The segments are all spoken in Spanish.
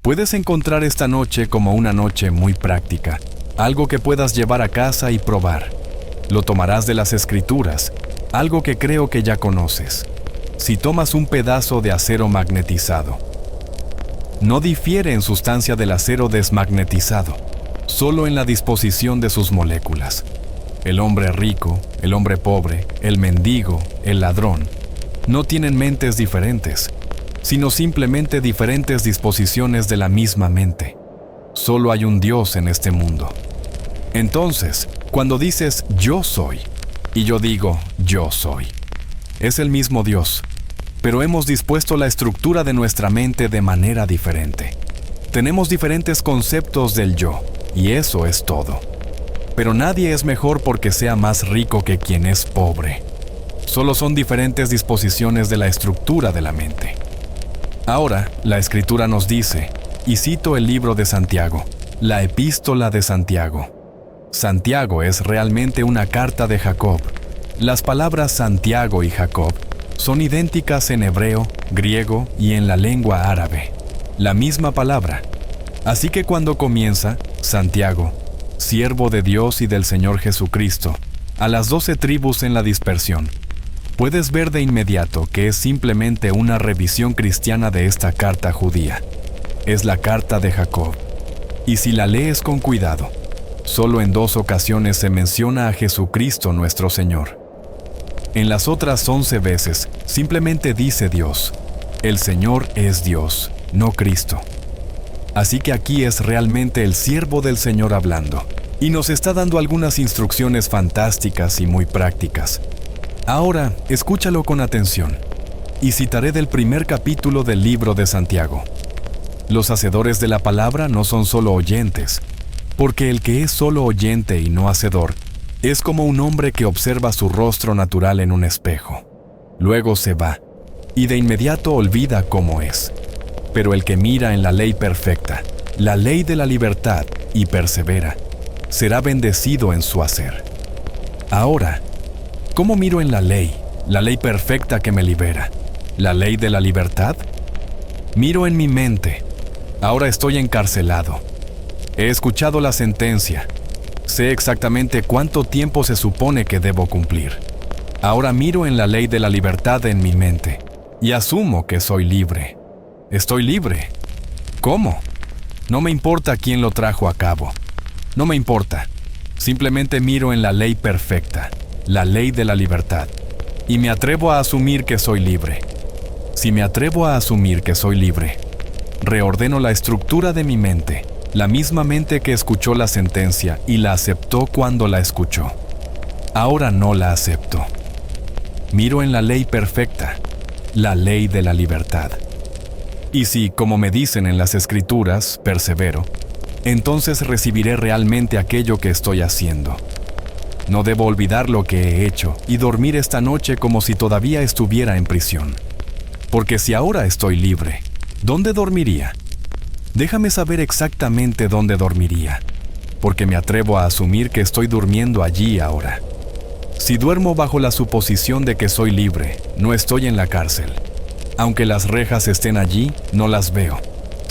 Puedes encontrar esta noche como una noche muy práctica, algo que puedas llevar a casa y probar. Lo tomarás de las Escrituras, algo que creo que ya conoces. Si tomas un pedazo de acero magnetizado, no difiere en sustancia del acero desmagnetizado, solo en la disposición de sus moléculas. El hombre rico, el hombre pobre, el mendigo, el ladrón, no tienen mentes diferentes, sino simplemente diferentes disposiciones de la misma mente. Solo hay un Dios en este mundo. Entonces, cuando dices yo soy, y yo digo yo soy, es el mismo Dios, pero hemos dispuesto la estructura de nuestra mente de manera diferente. Tenemos diferentes conceptos del yo, y eso es todo. Pero nadie es mejor porque sea más rico que quien es pobre. Solo son diferentes disposiciones de la estructura de la mente. Ahora, la Escritura nos dice, y cito el libro de Santiago, la epístola de Santiago. Santiago es realmente una carta de Jacob. Las palabras Santiago y Jacob son idénticas en hebreo, griego y en la lengua árabe. La misma palabra. Así que cuando comienza, Santiago, siervo de Dios y del Señor Jesucristo, a las 12 tribus en la dispersión, puedes ver de inmediato que es simplemente una revisión cristiana de esta carta judía. Es la carta de Jacob. Y si la lees con cuidado, solo en 2 ocasiones se menciona a Jesucristo nuestro Señor. En las otras 11 veces, simplemente dice Dios. El Señor es Dios, no Cristo. Así que aquí es realmente el siervo del Señor hablando, y nos está dando algunas instrucciones fantásticas y muy prácticas. Ahora, escúchalo con atención, y citaré del primer capítulo del libro de Santiago. Los hacedores de la palabra no son solo oyentes, porque el que es solo oyente y no hacedor, es como un hombre que observa su rostro natural en un espejo. Luego se va, y de inmediato olvida cómo es. Pero el que mira en la ley perfecta, la ley de la libertad, y persevera, será bendecido en su hacer. Ahora, ¿cómo miro en la ley perfecta que me libera, la ley de la libertad? Miro en mi mente. Ahora estoy encarcelado. He escuchado la sentencia. Sé exactamente cuánto tiempo se supone que debo cumplir. Ahora miro en la ley de la libertad en mi mente y asumo que soy libre. Estoy libre. ¿Cómo? No me importa quién lo trajo a cabo. No me importa. Simplemente miro en la ley perfecta, la ley de la libertad, y me atrevo a asumir que soy libre. Si me atrevo a asumir que soy libre, reordeno la estructura de mi mente, la misma mente que escuchó la sentencia y la aceptó cuando la escuchó. Ahora no la acepto. Miro en la ley perfecta, la ley de la libertad. Y si, como me dicen en las Escrituras, persevero, entonces recibiré realmente aquello que estoy haciendo. No debo olvidar lo que he hecho y dormir esta noche como si todavía estuviera en prisión. Porque si ahora estoy libre, ¿dónde dormiría? Déjame saber exactamente dónde dormiría, porque me atrevo a asumir que estoy durmiendo allí ahora. Si duermo bajo la suposición de que soy libre, no estoy en la cárcel. Aunque las rejas estén allí, no las veo.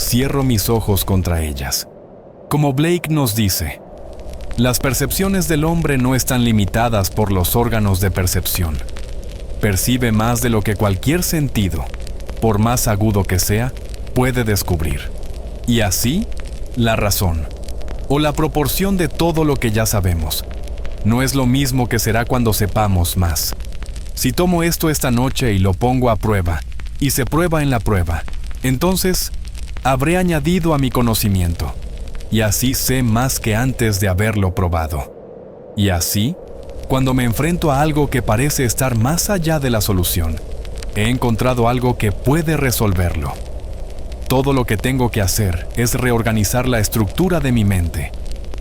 Cierro mis ojos contra ellas. Como Blake nos dice, las percepciones del hombre no están limitadas por los órganos de percepción. Percibe más de lo que cualquier sentido, por más agudo que sea, puede descubrir. Y así, la razón, o la proporción de todo lo que ya sabemos, no es lo mismo que será cuando sepamos más. Si tomo esto esta noche y lo pongo a prueba, y se prueba en la prueba, entonces habré añadido a mi conocimiento, y así sé más que antes de haberlo probado. Y así, cuando me enfrento a algo que parece estar más allá de la solución, he encontrado algo que puede resolverlo. Todo lo que tengo que hacer es reorganizar la estructura de mi mente,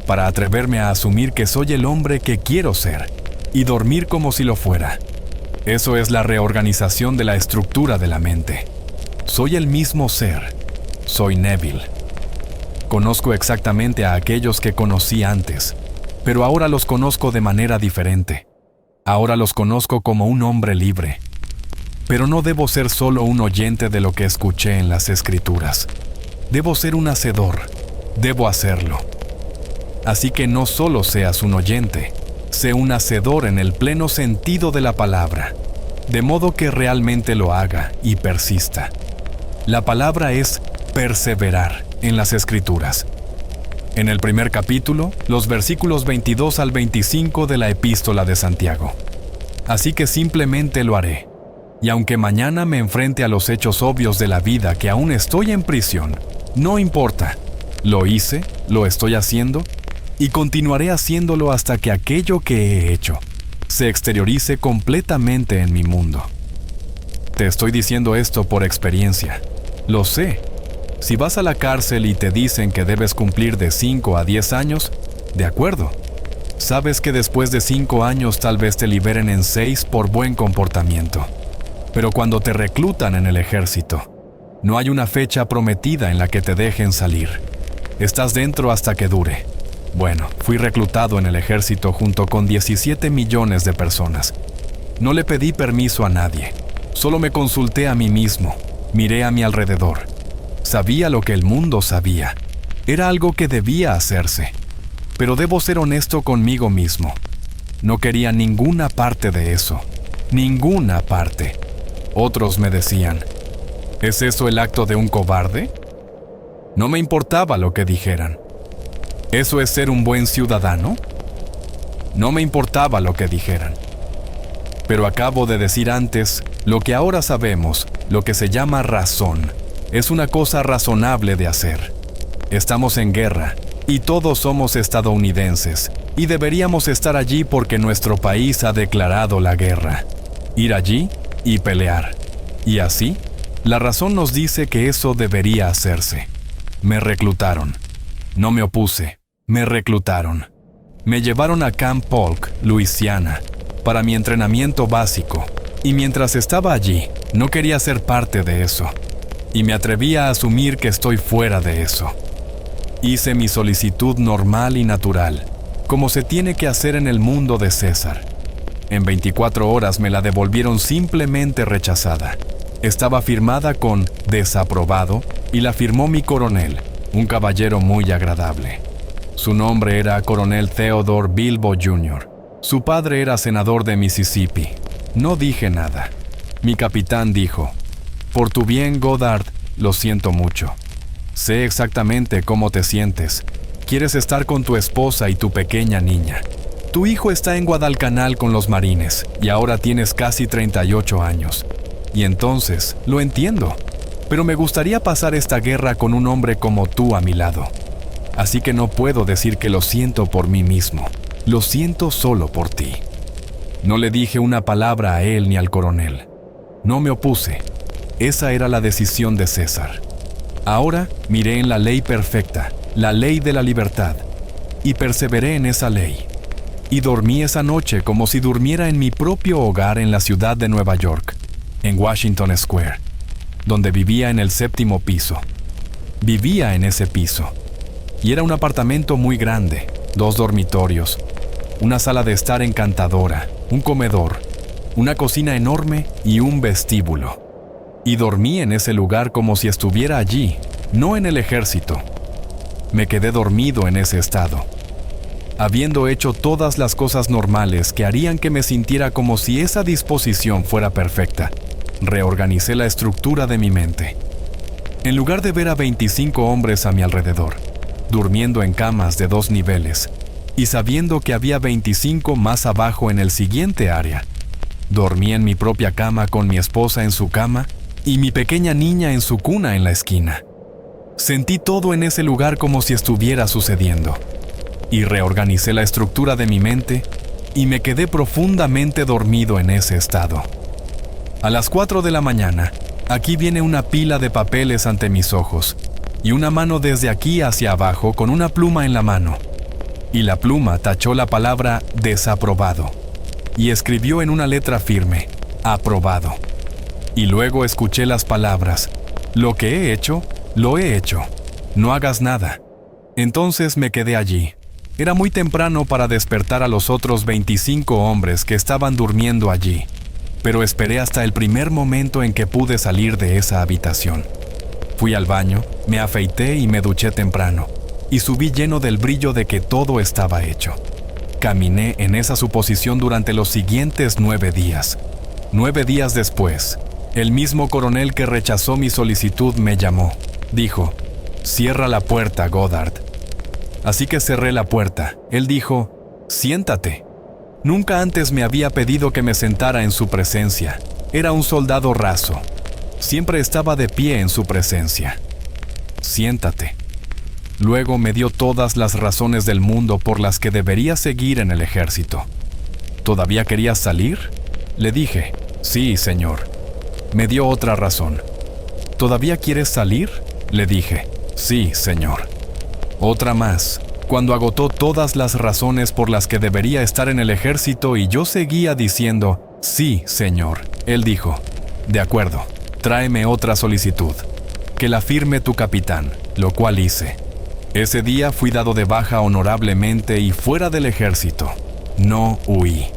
para atreverme a asumir que soy el hombre que quiero ser, y dormir como si lo fuera. Eso es la reorganización de la estructura de la mente. Soy el mismo ser. Soy Neville. Conozco exactamente a aquellos que conocí antes, pero ahora los conozco de manera diferente. Ahora los conozco como un hombre libre. Pero no debo ser solo un oyente de lo que escuché en las Escrituras. Debo ser un hacedor. Debo hacerlo. Así que no solo seas un oyente, sé un hacedor en el pleno sentido de la palabra, de modo que realmente lo haga y persista. La palabra es perseverar en las Escrituras. En el primer capítulo, los versículos 22 al 25 de la Epístola de Santiago. Así que simplemente lo haré. Y aunque mañana me enfrente a los hechos obvios de la vida que aún estoy en prisión, no importa. Lo hice, lo estoy haciendo, y continuaré haciéndolo hasta que aquello que he hecho se exteriorice completamente en mi mundo. Te estoy diciendo esto por experiencia. Lo sé. Si vas a la cárcel y te dicen que debes cumplir de 5 a 10 años, de acuerdo. Sabes que después de 5 años tal vez te liberen en 6 por buen comportamiento. Pero cuando te reclutan en el ejército, no hay una fecha prometida en la que te dejen salir. Estás dentro hasta que dure. Bueno, fui reclutado en el ejército junto con 17 millones de personas. No le pedí permiso a nadie. Solo me consulté a mí mismo. Miré a mi alrededor. Sabía lo que el mundo sabía. Era algo que debía hacerse. Pero debo ser honesto conmigo mismo. No quería ninguna parte de eso. Ninguna parte. Otros me decían, ¿es eso el acto de un cobarde? No me importaba lo que dijeran. ¿Eso es ser un buen ciudadano? No me importaba lo que dijeran. Pero acabo de decir antes, lo que ahora sabemos, lo que se llama razón, es una cosa razonable de hacer. Estamos en guerra, y todos somos estadounidenses, y deberíamos estar allí porque nuestro país ha declarado la guerra. Ir allí y pelear. Y así, la razón nos dice que eso debería hacerse. Me reclutaron. No me opuse. Me reclutaron. Me llevaron a Camp Polk, Luisiana, para mi entrenamiento básico. Y mientras estaba allí, no quería ser parte de eso. Y me atreví a asumir que estoy fuera de eso. Hice mi solicitud normal y natural, como se tiene que hacer en el mundo de César. En 24 horas me la devolvieron simplemente rechazada. Estaba firmada con desaprobado y la firmó mi coronel, un caballero muy agradable. Su nombre era Coronel Theodore Bilbo Jr. Su padre era senador de Mississippi. No dije nada. Mi capitán dijo, «Por tu bien, Goddard, lo siento mucho. Sé exactamente cómo te sientes. Quieres estar con tu esposa y tu pequeña niña. Tu hijo está en Guadalcanal con los marines y ahora tienes casi 38 años. Y entonces, lo entiendo. Pero me gustaría pasar esta guerra con un hombre como tú a mi lado. Así que no puedo decir que lo siento por mí mismo. Lo siento solo por ti». No le dije una palabra a él ni al coronel. No me opuse. Esa era la decisión de César. Ahora miré en la ley perfecta, la ley de la libertad, y perseveré en esa ley. Y dormí esa noche como si durmiera en mi propio hogar en la ciudad de Nueva York, en Washington Square, donde vivía en el 7º piso. Vivía en ese piso. Y era un apartamento muy grande, 2 dormitorios, una sala de estar encantadora, un comedor, una cocina enorme y un vestíbulo. Y dormí en ese lugar como si estuviera allí, no en el ejército. Me quedé dormido en ese estado. Habiendo hecho todas las cosas normales que harían que me sintiera como si esa disposición fuera perfecta, reorganicé la estructura de mi mente. En lugar de ver a 25 hombres a mi alrededor, durmiendo en camas de 2 niveles, y sabiendo que había 25 más abajo en el siguiente área, dormí en mi propia cama con mi esposa en su cama y mi pequeña niña en su cuna en la esquina. Sentí todo en ese lugar como si estuviera sucediendo, y reorganicé la estructura de mi mente y me quedé profundamente dormido en ese estado. A las 4 de la mañana, aquí viene una pila de papeles ante mis ojos, y una mano desde aquí hacia abajo con una pluma en la mano. Y la pluma tachó la palabra desaprobado, y escribió en una letra firme, aprobado. Y luego escuché las palabras, lo que he hecho, lo he hecho. No hagas nada. Entonces me quedé allí. Era muy temprano para despertar a los otros 25 hombres que estaban durmiendo allí, pero esperé hasta el primer momento en que pude salir de esa habitación. Fui al baño, me afeité y me duché temprano, y subí lleno del brillo de que todo estaba hecho. Caminé en esa suposición durante los siguientes 9 días. 9 días después, el mismo coronel que rechazó mi solicitud me llamó. Dijo, «Cierra la puerta, Goddard». Así que cerré la puerta. Él dijo, «Siéntate». Nunca antes me había pedido que me sentara en su presencia. Era un soldado raso. Siempre estaba de pie en su presencia. «Siéntate». Luego me dio todas las razones del mundo por las que debería seguir en el ejército. ¿Todavía querías salir? Le dije, «Sí, señor». Me dio otra razón. ¿Todavía quieres salir? Le dije, «Sí, señor». Otra más, cuando agotó todas las razones por las que debería estar en el ejército y yo seguía diciendo, «Sí, señor». Él dijo, «De acuerdo, tráeme otra solicitud, que la firme tu capitán», lo cual hice. Ese día fui dado de baja honorablemente y fuera del ejército. No huí.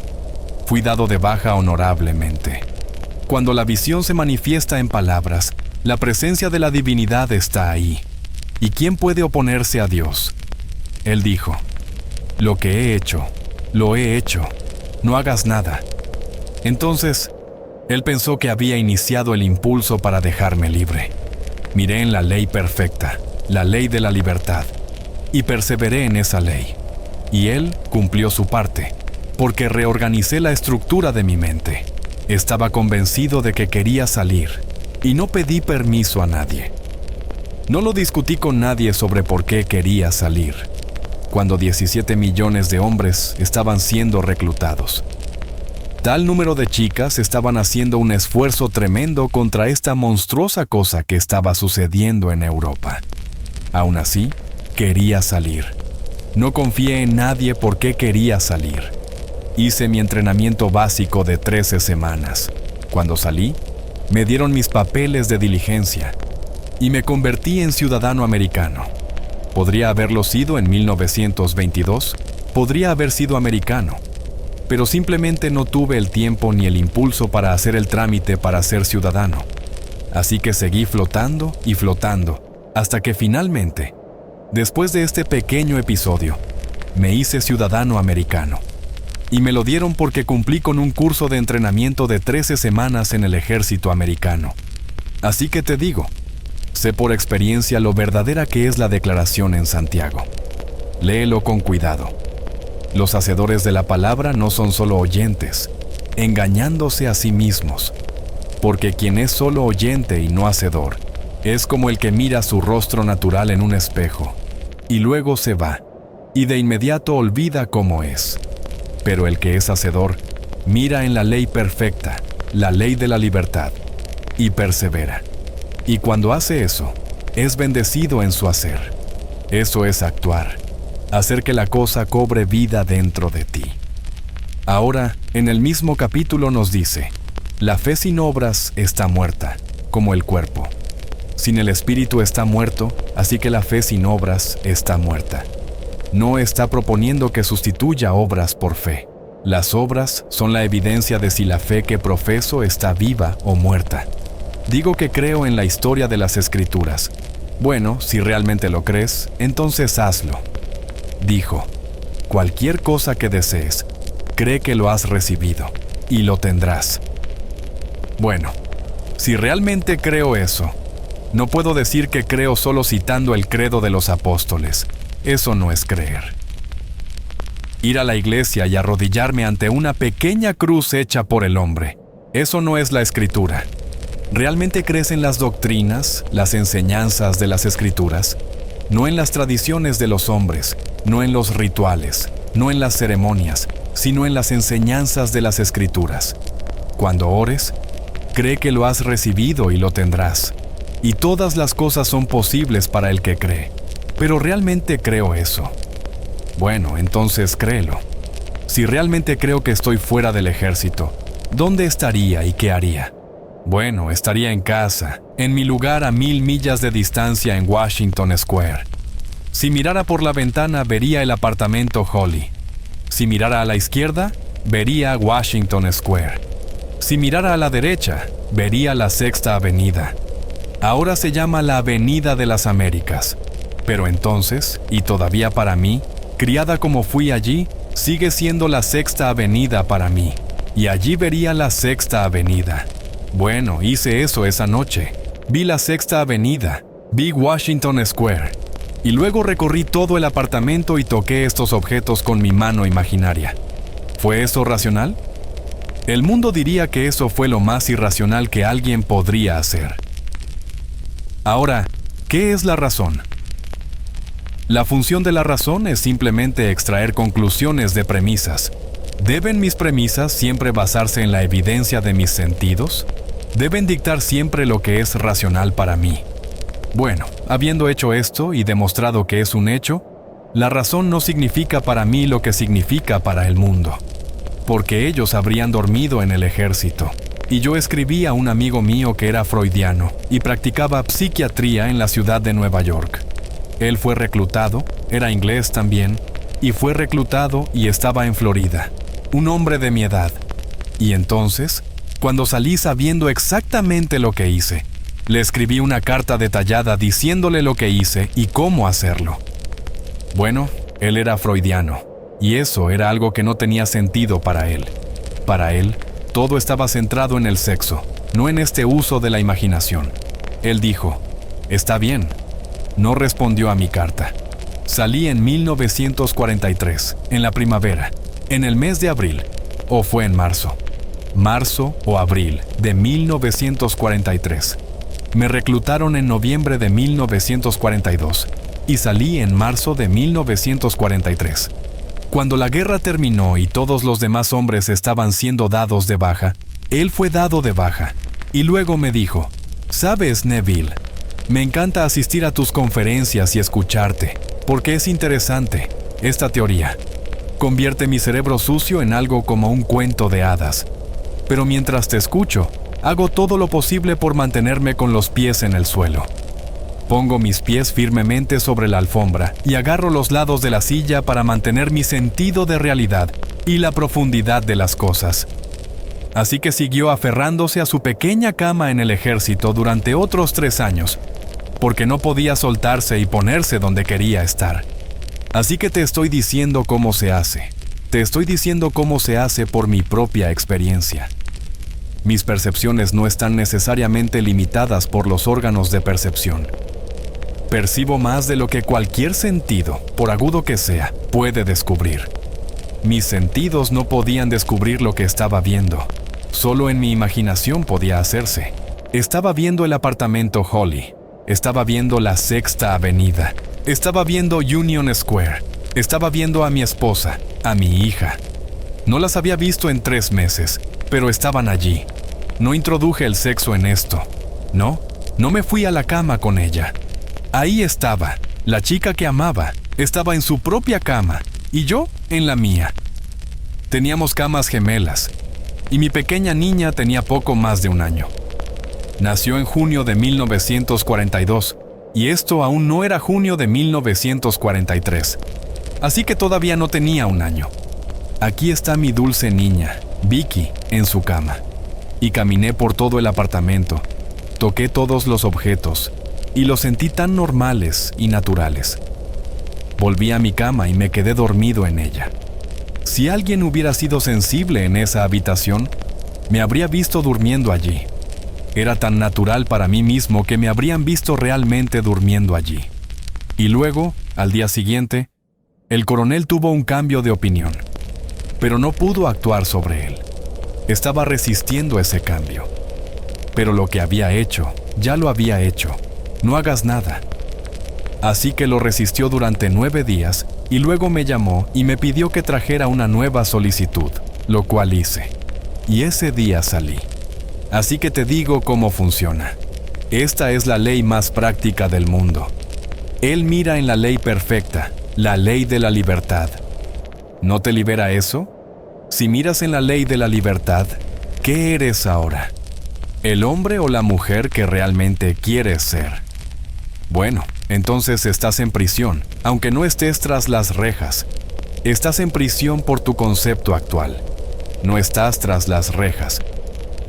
Fui dado de baja honorablemente. Cuando la visión se manifiesta en palabras, la presencia de la divinidad está ahí. ¿Y quién puede oponerse a Dios? Él dijo, «Lo que he hecho, lo he hecho. No hagas nada». Entonces, él pensó que había iniciado el impulso para dejarme libre. Miré en la ley perfecta, la ley de la libertad, y perseveré en esa ley. Y él cumplió su parte, porque reorganicé la estructura de mi mente. Estaba convencido de que quería salir, y no pedí permiso a nadie. No lo discutí con nadie sobre por qué quería salir, cuando 17 millones de hombres estaban siendo reclutados. Tal número de chicas estaban haciendo un esfuerzo tremendo contra esta monstruosa cosa que estaba sucediendo en Europa. Aún así, quería salir. No confié en nadie porque quería salir. Hice mi entrenamiento básico de 13 semanas. Cuando salí, me dieron mis papeles de diligencia y me convertí en ciudadano americano. Podría haberlo sido en 1922, podría haber sido americano, pero simplemente no tuve el tiempo ni el impulso para hacer el trámite para ser ciudadano. Así que seguí flotando y flotando, hasta que finalmente, después de este pequeño episodio, me hice ciudadano americano. Y me lo dieron porque cumplí con un curso de entrenamiento de 13 semanas en el ejército americano. Así que te digo, sé por experiencia lo verdadera que es la declaración en Santiago. Léelo con cuidado. Los hacedores de la palabra no son solo oyentes, engañándose a sí mismos, porque quien es solo oyente y no hacedor, es como el que mira su rostro natural en un espejo, y luego se va, y de inmediato olvida cómo es. Pero el que es hacedor, mira en la ley perfecta, la ley de la libertad, y persevera. Y cuando hace eso, es bendecido en su hacer. Eso es actuar, hacer que la cosa cobre vida dentro de ti. Ahora, en el mismo capítulo nos dice, la fe sin obras está muerta, como el cuerpo. Sin el espíritu está muerto, así que la fe sin obras está muerta. No está proponiendo que sustituya obras por fe. Las obras son la evidencia de si la fe que profeso está viva o muerta. Digo que creo en la historia de las Escrituras. Bueno, si realmente lo crees, entonces hazlo. Dijo, cualquier cosa que desees, cree que lo has recibido, y lo tendrás. Bueno, si realmente creo eso, no puedo decir que creo solo citando el credo de los apóstoles. Eso no es creer. Ir a la iglesia y arrodillarme ante una pequeña cruz hecha por el hombre, eso no es la Escritura. ¿Realmente crees en las doctrinas, las enseñanzas de las Escrituras? No en las tradiciones de los hombres, no en los rituales, no en las ceremonias, sino en las enseñanzas de las Escrituras. Cuando ores, cree que lo has recibido y lo tendrás. Y todas las cosas son posibles para el que cree. Pero ¿realmente creo eso? Bueno, entonces créelo. Si realmente creo que estoy fuera del ejército, ¿dónde estaría y qué haría? Bueno, estaría en casa, en mi lugar a 1000 millas de distancia en Washington Square. Si mirara por la ventana, vería el apartamento Holly. Si mirara a la izquierda, vería Washington Square. Si mirara a la derecha, vería la Sexta Avenida. Ahora se llama la Avenida de las Américas. Pero entonces, y todavía para mí, criada como fui allí, sigue siendo la Sexta Avenida para mí. Y allí vería la Sexta Avenida. Bueno, hice eso esa noche. Vi la Sexta Avenida, vi Washington Square. Y luego recorrí todo el apartamento y toqué estos objetos con mi mano imaginaria. ¿Fue eso racional? El mundo diría que eso fue lo más irracional que alguien podría hacer. Ahora, ¿qué es la razón? La función de la razón es simplemente extraer conclusiones de premisas. ¿Deben mis premisas siempre basarse en la evidencia de mis sentidos? ¿Deben dictar siempre lo que es racional para mí? Bueno, habiendo hecho esto y demostrado que es un hecho, la razón no significa para mí lo que significa para el mundo, porque ellos habrían dormido en el ejército. Y yo escribí a un amigo mío que era freudiano y practicaba psiquiatría en la ciudad de Nueva York. Él fue reclutado, era inglés también, y fue reclutado y estaba en Florida, un hombre de mi edad. Y entonces, cuando salí sabiendo exactamente lo que hice, le escribí una carta detallada diciéndole lo que hice y cómo hacerlo. Bueno, él era freudiano, y eso era algo que no tenía sentido para él. Para él, todo estaba centrado en el sexo, no en este uso de la imaginación. Él dijo, «Está bien». No respondió a mi carta. Salí en 1943, en la primavera, en el mes de abril, o fue en marzo o abril de 1943. Me reclutaron en noviembre de 1942 y salí en marzo de 1943. Cuando la guerra terminó y todos los demás hombres estaban siendo dados de baja, él fue dado de baja. Y luego me dijo, «¿Sabes, Neville? Me encanta asistir a tus conferencias y escucharte, porque es interesante, esta teoría. Convierte mi cerebro sucio en algo como un cuento de hadas. Pero mientras te escucho, hago todo lo posible por mantenerme con los pies en el suelo. Pongo mis pies firmemente sobre la alfombra y agarro los lados de la silla para mantener mi sentido de realidad y la profundidad de las cosas». Así que siguió aferrándose a su pequeña cama en el ejército durante otros 3 años, porque no podía soltarse y ponerse donde quería estar. Así que te estoy diciendo cómo se hace. Te estoy diciendo cómo se hace por mi propia experiencia. Mis percepciones no están necesariamente limitadas por los órganos de percepción. Percibo más de lo que cualquier sentido, por agudo que sea, puede descubrir. Mis sentidos no podían descubrir lo que estaba viendo. Solo en mi imaginación podía hacerse. Estaba viendo el apartamento Holly. Estaba viendo la Sexta Avenida. Estaba viendo Union Square. Estaba viendo a mi esposa, a mi hija. No las había visto en 3 meses, pero estaban allí. No introduje el sexo en esto. No me fui a la cama con ella. Ahí estaba, la chica que amaba. Estaba en su propia cama y yo en la mía. Teníamos camas gemelas y mi pequeña niña tenía poco más de 1 año. Nació en junio de 1942 y esto aún no era junio de 1943, así que todavía no tenía 1 año. Aquí está mi dulce niña, Vicky, en su cama. Y caminé por todo el apartamento, toqué todos los objetos y los sentí tan normales y naturales. Volví a mi cama y me quedé dormido en ella. Si alguien hubiera sido sensible en esa habitación, me habría visto durmiendo allí. Era tan natural para mí mismo que me habrían visto realmente durmiendo allí. Y luego, al día siguiente, el coronel tuvo un cambio de opinión, pero no pudo actuar sobre él. Estaba resistiendo ese cambio. Pero lo que había hecho, ya lo había hecho. No hagas nada. Así que lo resistió durante 9 días y luego me llamó y me pidió que trajera una nueva solicitud, lo cual hice. Y ese día salí. Así que te digo cómo funciona. Esta es la ley más práctica del mundo. Él mira en la ley perfecta, la ley de la libertad. ¿No te libera eso? Si miras en la ley de la libertad, ¿qué eres ahora? ¿El hombre o la mujer que realmente quieres ser? Bueno, entonces estás en prisión, aunque no estés tras las rejas. Estás en prisión por tu concepto actual. No estás tras las rejas.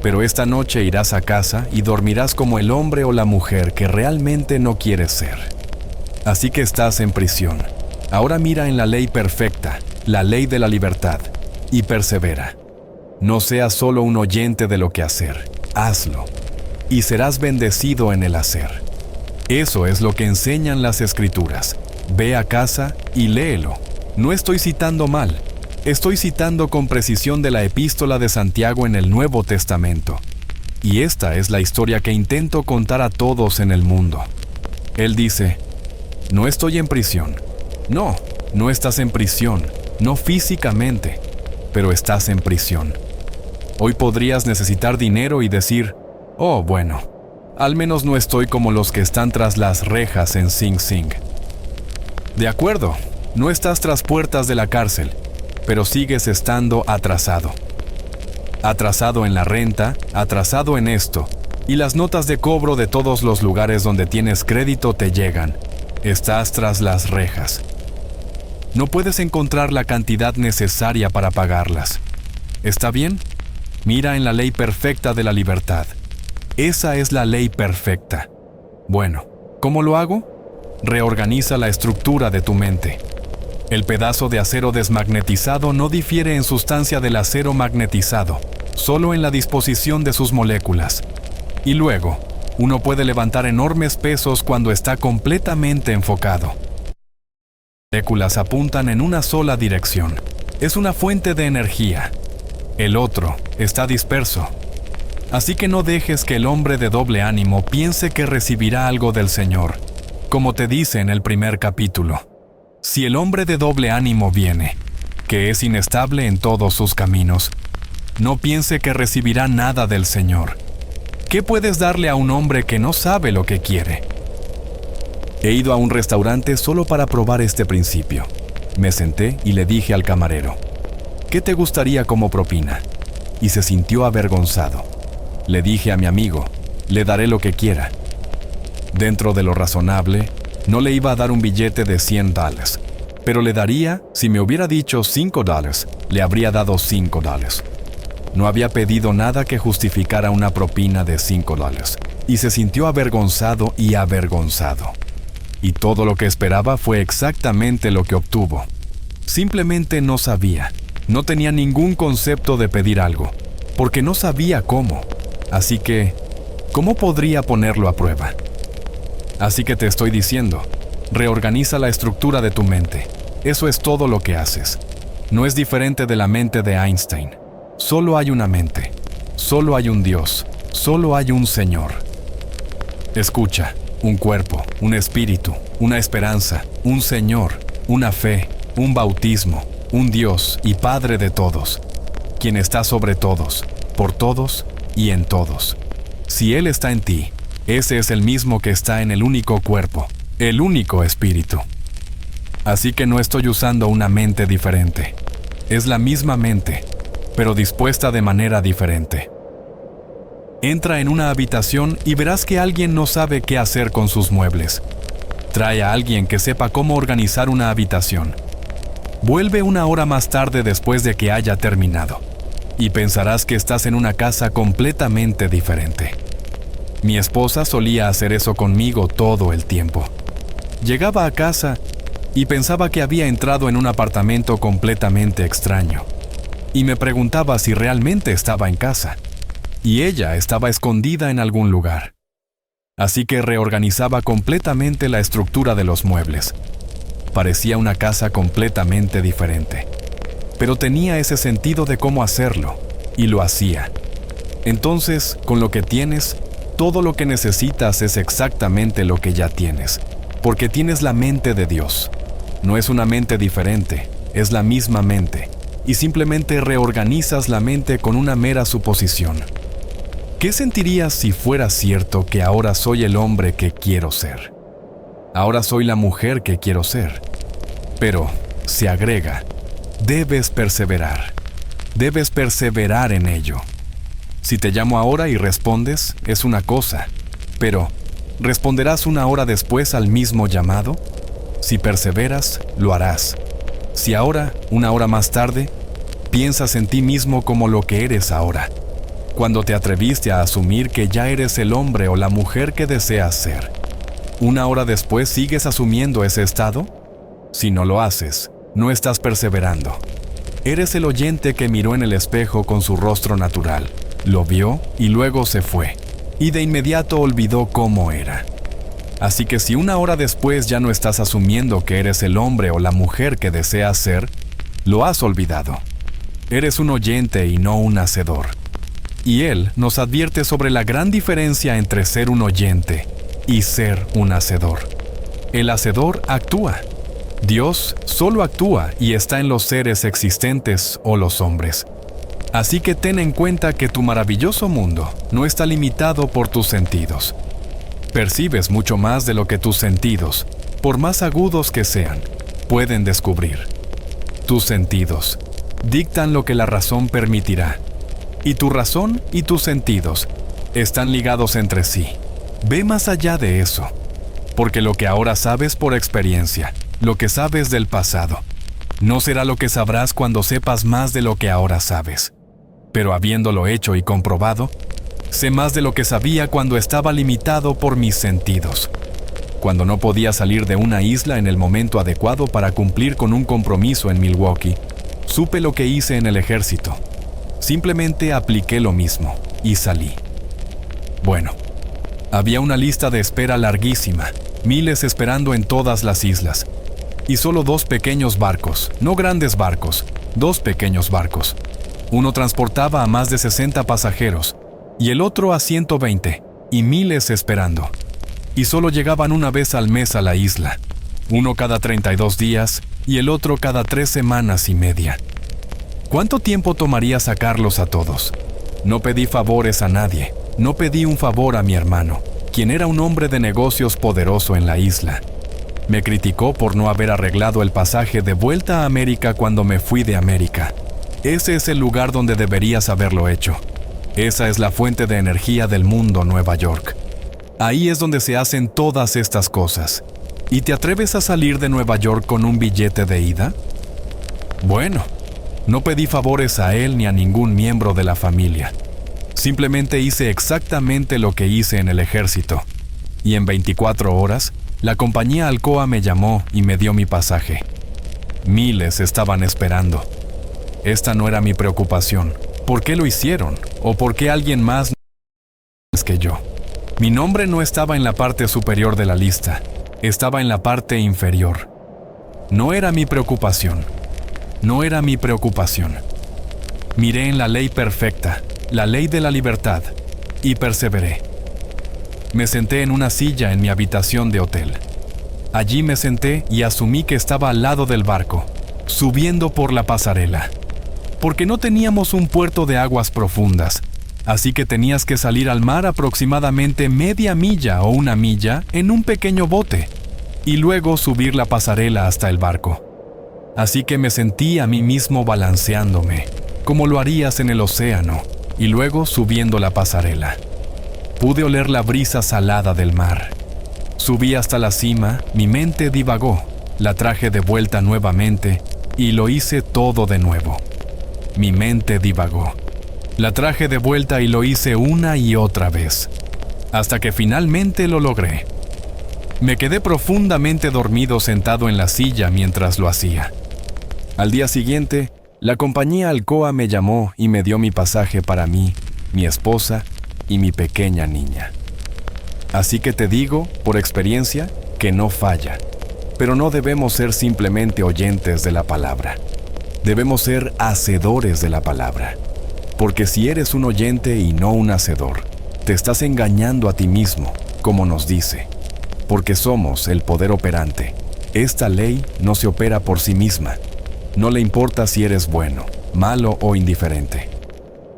Pero esta noche irás a casa y dormirás como el hombre o la mujer que realmente no quieres ser. Así que estás en prisión. Ahora mira en la ley perfecta, la ley de la libertad, y persevera. No seas solo un oyente de lo que hacer, hazlo, y serás bendecido en el hacer. Eso es lo que enseñan las Escrituras. Ve a casa y léelo. No estoy citando mal, estoy citando con precisión de la epístola de Santiago en el Nuevo Testamento. Y esta es la historia que intento contar a todos en el mundo. Él dice, no estoy en prisión. No, no estás en prisión, no físicamente, pero estás en prisión. Hoy podrías necesitar dinero y decir, oh, bueno, al menos no estoy como los que están tras las rejas en Sing Sing. De acuerdo, no estás tras puertas de la cárcel, pero sigues estando atrasado. Atrasado en la renta, atrasado en esto, y las notas de cobro de todos los lugares donde tienes crédito te llegan. Estás tras las rejas. No puedes encontrar la cantidad necesaria para pagarlas. ¿Está bien? Mira en la ley perfecta de la libertad. Esa es la ley perfecta. Bueno, ¿cómo lo hago? Reorganiza la estructura de tu mente. El pedazo de acero desmagnetizado no difiere en sustancia del acero magnetizado, solo en la disposición de sus moléculas. Y luego, uno puede levantar enormes pesos cuando está completamente enfocado. Las moléculas apuntan en una sola dirección. Es una fuente de energía. El otro está disperso. Así que no dejes que el hombre de doble ánimo piense que recibirá algo del Señor, como te dice en el primer capítulo. Si el hombre de doble ánimo viene, que es inestable en todos sus caminos, no piense que recibirá nada del Señor. ¿Qué puedes darle a un hombre que no sabe lo que quiere? He ido a un restaurante solo para probar este principio. Me senté y le dije al camarero, ¿qué te gustaría como propina? Y se sintió avergonzado. Le dije a mi amigo, le daré lo que quiera. Dentro de lo razonable, no le iba a dar un billete de $100, pero le daría, si me hubiera dicho $5, le habría dado $5. No había pedido nada que justificara una propina de $5, y se sintió avergonzado y avergonzado. Y todo lo que esperaba fue exactamente lo que obtuvo. Simplemente no sabía, no tenía ningún concepto de pedir algo, porque no sabía cómo. Así que, ¿cómo podría ponerlo a prueba? Así que te estoy diciendo, reorganiza la estructura de tu mente. Eso es todo lo que haces. No es diferente de la mente de Einstein. Solo hay una mente. Solo hay un Dios. Solo hay un Señor. Escucha, un cuerpo, un espíritu, una esperanza, un Señor, una fe, un bautismo, un Dios y Padre de todos, quien está sobre todos, por todos y en todos. Si Él está en ti, ese es el mismo que está en el único cuerpo, el único espíritu. Así que no estoy usando una mente diferente. Es la misma mente, pero dispuesta de manera diferente. Entra en una habitación y verás que alguien no sabe qué hacer con sus muebles. Trae a alguien que sepa cómo organizar una habitación. Vuelve una hora más tarde después de que haya terminado, y pensarás que estás en una casa completamente diferente. Mi esposa solía hacer eso conmigo todo el tiempo. Llegaba a casa y pensaba que había entrado en un apartamento completamente extraño, y me preguntaba si realmente estaba en casa, y ella estaba escondida en algún lugar. Así que reorganizaba completamente la estructura de los muebles. Parecía una casa completamente diferente, pero tenía ese sentido de cómo hacerlo, y lo hacía. Entonces, con lo que tienes, todo lo que necesitas es exactamente lo que ya tienes, porque tienes la mente de Dios. No es una mente diferente, es la misma mente, y simplemente reorganizas la mente con una mera suposición. ¿Qué sentirías si fuera cierto que ahora soy el hombre que quiero ser? Ahora soy la mujer que quiero ser. Pero, se agrega, debes perseverar. Debes perseverar en ello. Si te llamo ahora y respondes, es una cosa, pero ¿responderás una hora después al mismo llamado? Si perseveras, lo harás. Si ahora, una hora más tarde, piensas en ti mismo como lo que eres ahora. cuando te atreviste a asumir que ya eres el hombre o la mujer que deseas ser. ¿Una hora después sigues asumiendo ese estado? Si no lo haces, no estás perseverando. Eres el oyente que miró en el espejo con su rostro natural, lo vio y luego se fue, y de inmediato olvidó cómo era. Así que si una hora después ya no estás asumiendo que eres el hombre o la mujer que deseas ser, lo has olvidado. Eres un oyente y no un hacedor. Y él nos advierte sobre la gran diferencia entre ser un oyente y ser un hacedor. El hacedor actúa. Dios solo actúa y está en los seres existentes o los hombres. Así que ten en cuenta que tu maravilloso mundo no está limitado por tus sentidos. Percibes mucho más de lo que tus sentidos, por más agudos que sean, pueden descubrir. Tus sentidos dictan lo que la razón permitirá. Y tu razón y tus sentidos están ligados entre sí. Ve más allá de eso, porque lo que ahora sabes por experiencia, lo que sabes del pasado, no será lo que sabrás cuando sepas más de lo que ahora sabes. Pero habiéndolo hecho y comprobado, sé más de lo que sabía cuando estaba limitado por mis sentidos. Cuando no podía salir de una isla en el momento adecuado para cumplir con un compromiso en Milwaukee, supe lo que hice en el ejército. Simplemente apliqué lo mismo y salí. Bueno, había una lista de espera larguísima, miles esperando en todas las islas, y solo 2 pequeños barcos, no grandes barcos, 2 pequeños barcos. Uno transportaba a más de 60 pasajeros, y el otro a 120, y miles esperando. Y solo llegaban una vez al mes a la isla, uno cada 32 días y el otro cada 3 semanas y media. ¿Cuánto tiempo tomaría sacarlos a todos? No pedí favores a nadie, no pedí un favor a mi hermano, quien era un hombre de negocios poderoso en la isla. Me criticó por no haber arreglado el pasaje de vuelta a América cuando me fui de América. Ese es el lugar donde deberías haberlo hecho. Esa es la fuente de energía del mundo, Nueva York. Ahí es donde se hacen todas estas cosas. ¿Y te atreves a salir de Nueva York con un billete de ida? Bueno, no pedí favores a él ni a ningún miembro de la familia. Simplemente hice exactamente lo que hice en el ejército. Y en 24 horas, la compañía Alcoa me llamó y me dio mi pasaje. Miles estaban esperando. Esta no era mi preocupación. ¿Por qué lo hicieron? ¿O por qué alguien más que yo? Mi nombre no estaba en la parte superior de la lista. Estaba en la parte inferior. No era mi preocupación. No era mi preocupación. Miré en la ley perfecta, la ley de la libertad, y perseveré. Me senté en una silla en mi habitación de hotel. Allí me senté y asumí que estaba al lado del barco, subiendo por la pasarela. Porque no teníamos un puerto de aguas profundas, así que tenías que salir al mar aproximadamente media milla o 1 milla en un pequeño bote, y luego subir la pasarela hasta el barco. Así que me sentí a mí mismo balanceándome, como lo harías en el océano, y luego subiendo la pasarela. Pude oler la brisa salada del mar. Subí hasta la cima, mi mente divagó, la traje de vuelta nuevamente, y lo hice todo de nuevo. Mi mente divagó. La traje de vuelta y lo hice una y otra vez, hasta que finalmente lo logré. Me quedé profundamente dormido sentado en la silla mientras lo hacía. Al día siguiente, la compañía Alcoa me llamó y me dio mi pasaje para mí, mi esposa y mi pequeña niña. Así que te digo, por experiencia, que no falla. Pero no debemos ser simplemente oyentes de la palabra. Debemos ser hacedores de la palabra. Porque si eres un oyente y no un hacedor, te estás engañando a ti mismo, como nos dice. Porque somos el poder operante. Esta ley no se opera por sí misma. No le importa si eres bueno, malo o indiferente.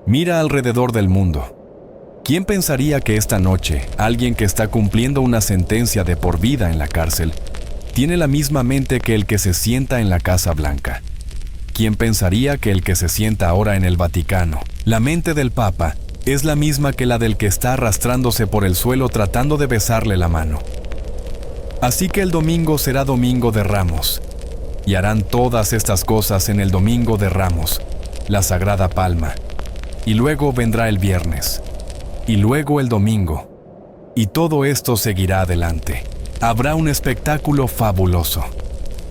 Mira alrededor del mundo. ¿Quién pensaría que esta noche alguien que está cumpliendo una sentencia de por vida en la cárcel tiene la misma mente que el que se sienta en la Casa Blanca? ¿Quién pensaría que el que se sienta ahora en el Vaticano, la mente del Papa, es la misma que la del que está arrastrándose por el suelo tratando de besarle la mano? Así que el domingo será Domingo de Ramos, y harán todas estas cosas en el Domingo de Ramos, la Sagrada Palma. y luego vendrá el viernes, y luego el domingo, y todo esto seguirá adelante. Habrá un espectáculo fabuloso.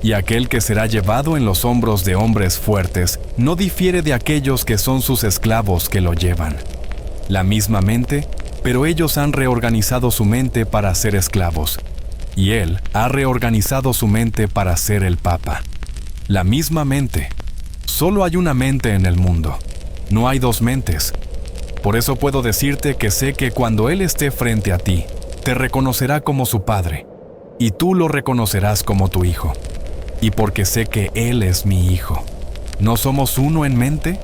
Y aquel que será llevado en los hombros de hombres fuertes no difiere de aquellos que son sus esclavos que lo llevan. La misma mente, pero ellos han reorganizado su mente para ser esclavos, y él ha reorganizado su mente para ser el Papa. La misma mente. Solo hay una mente en el mundo. No hay dos mentes. Por eso puedo decirte que sé que cuando Él esté frente a ti, te reconocerá como su Padre, y tú lo reconocerás como tu Hijo. Y porque sé que Él es mi Hijo. ¿No somos uno en mente?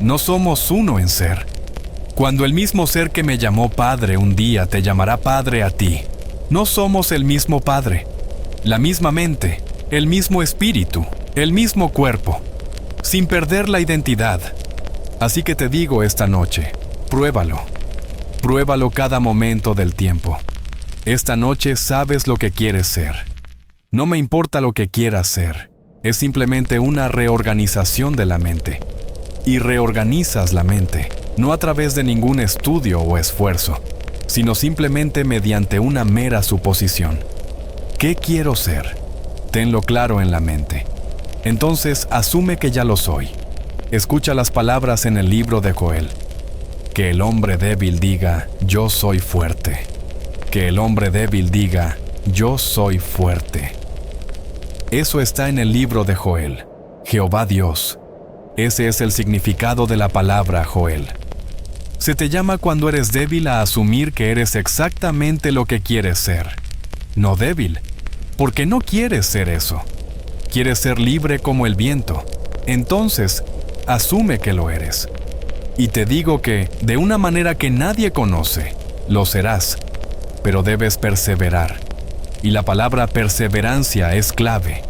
¿No somos uno en ser? Cuando el mismo ser que me llamó Padre un día te llamará Padre a ti, no somos el mismo Padre, la misma mente, el mismo espíritu, el mismo cuerpo, sin perder la identidad. Así que te digo esta noche, pruébalo. Pruébalo cada momento del tiempo. Esta noche sabes lo que quieres ser. No me importa lo que quieras ser, es simplemente una reorganización de la mente. Y reorganizas la mente, no a través de ningún estudio o esfuerzo, sino simplemente mediante una mera suposición. ¿Qué quiero ser? Tenlo claro en la mente. Entonces asume que ya lo soy. Escucha las palabras en el libro de Joel. Que el hombre débil diga, yo soy fuerte. Que el hombre débil diga, yo soy fuerte. Eso está en el libro de Joel. Jehová Dios. Ese es el significado de la palabra Joel. Se te llama cuando eres débil a asumir que eres exactamente lo que quieres ser. No débil, porque no quieres ser eso. Quieres ser libre como el viento. Entonces, asume que lo eres. Y te digo que, de una manera que nadie conoce, lo serás, pero debes perseverar. Y la palabra perseverancia es clave.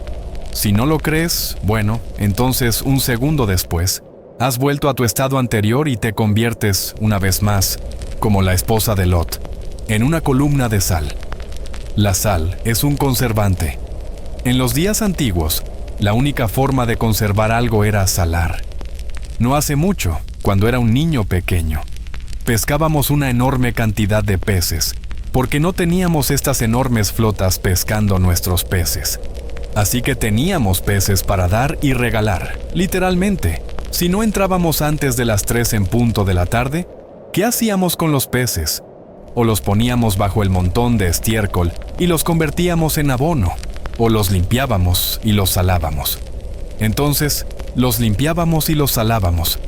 Si no lo crees, bueno, entonces un segundo después, has vuelto a tu estado anterior y te conviertes, una vez más, como la esposa de Lot, en una columna de sal. La sal es un conservante. En los días antiguos, la única forma de conservar algo era salar. No hace mucho, cuando era un niño pequeño, pescábamos una enorme cantidad de peces, porque no teníamos estas enormes flotas pescando nuestros peces. Así que teníamos peces para dar y regalar, literalmente. Si no entrábamos antes de las 3 en punto de la tarde, ¿qué hacíamos con los peces? O los poníamos bajo el montón de estiércol y los convertíamos en abono, o los limpiábamos y los salábamos. Entonces, los limpiábamos y los salábamos,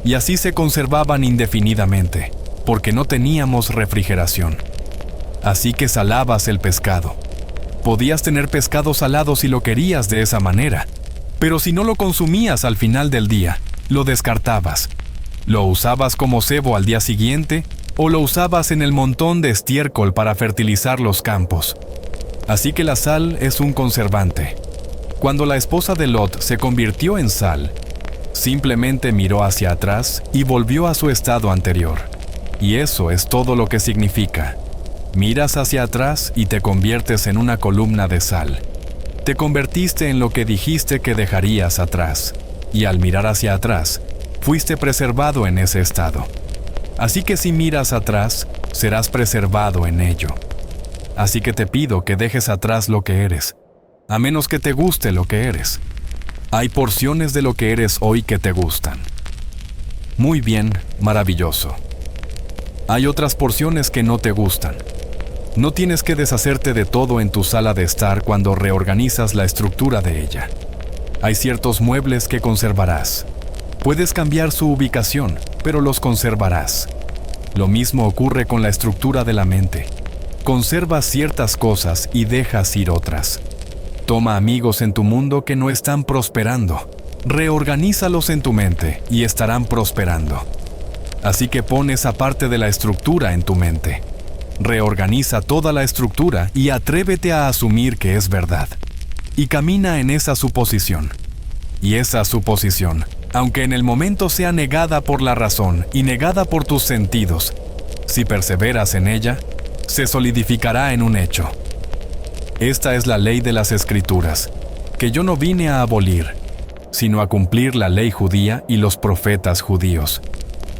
y así se conservaban indefinidamente, porque no teníamos refrigeración. Así que salabas el pescado. Podías tener pescado salado si lo querías de esa manera, pero si no lo consumías al final del día, lo descartabas. Lo usabas como cebo al día siguiente o lo usabas en el montón de estiércol para fertilizar los campos. Así que la sal es un conservante. Cuando la esposa de Lot se convirtió en sal, simplemente miró hacia atrás y volvió a su estado anterior. Y eso es todo lo que significa. Miras hacia atrás y te conviertes en una columna de sal. Te convertiste en lo que dijiste que dejarías atrás, y al mirar hacia atrás, fuiste preservado en ese estado. Así que si miras atrás, serás preservado en ello. Así que te pido que dejes atrás lo que eres, a menos que te guste lo que eres. Hay porciones de lo que eres hoy que te gustan. Muy bien, maravilloso. Hay otras porciones que no te gustan. No tienes que deshacerte de todo en tu sala de estar cuando reorganizas la estructura de ella. Hay ciertos muebles que conservarás. Puedes cambiar su ubicación, pero los conservarás. Lo mismo ocurre con la estructura de la mente. Conservas ciertas cosas y dejas ir otras. Toma amigos en tu mundo que no están prosperando. Reorganízalos en tu mente y estarán prosperando. Así que pon esa parte de la estructura en tu mente. Reorganiza toda la estructura y atrévete a asumir que es verdad. Y camina en esa suposición. Y esa suposición, aunque en el momento sea negada por la razón y negada por tus sentidos, si perseveras en ella, se solidificará en un hecho. Esta es la ley de las Escrituras, que yo no vine a abolir, sino a cumplir la ley judía y los profetas judíos.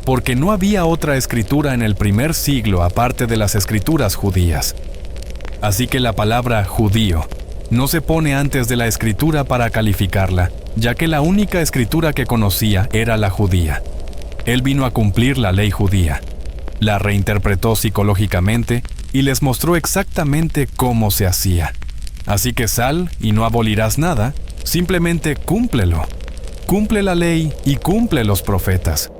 porque no había otra escritura en el primer siglo aparte de las escrituras judías. Así que la palabra judío no se pone antes de la escritura para calificarla, ya que la única escritura que conocía era la judía. Él vino a cumplir la ley judía, la reinterpretó psicológicamente y les mostró exactamente cómo se hacía. Así que sal y no abolirás nada, simplemente cúmplelo. Cumple la ley y cumple los profetas.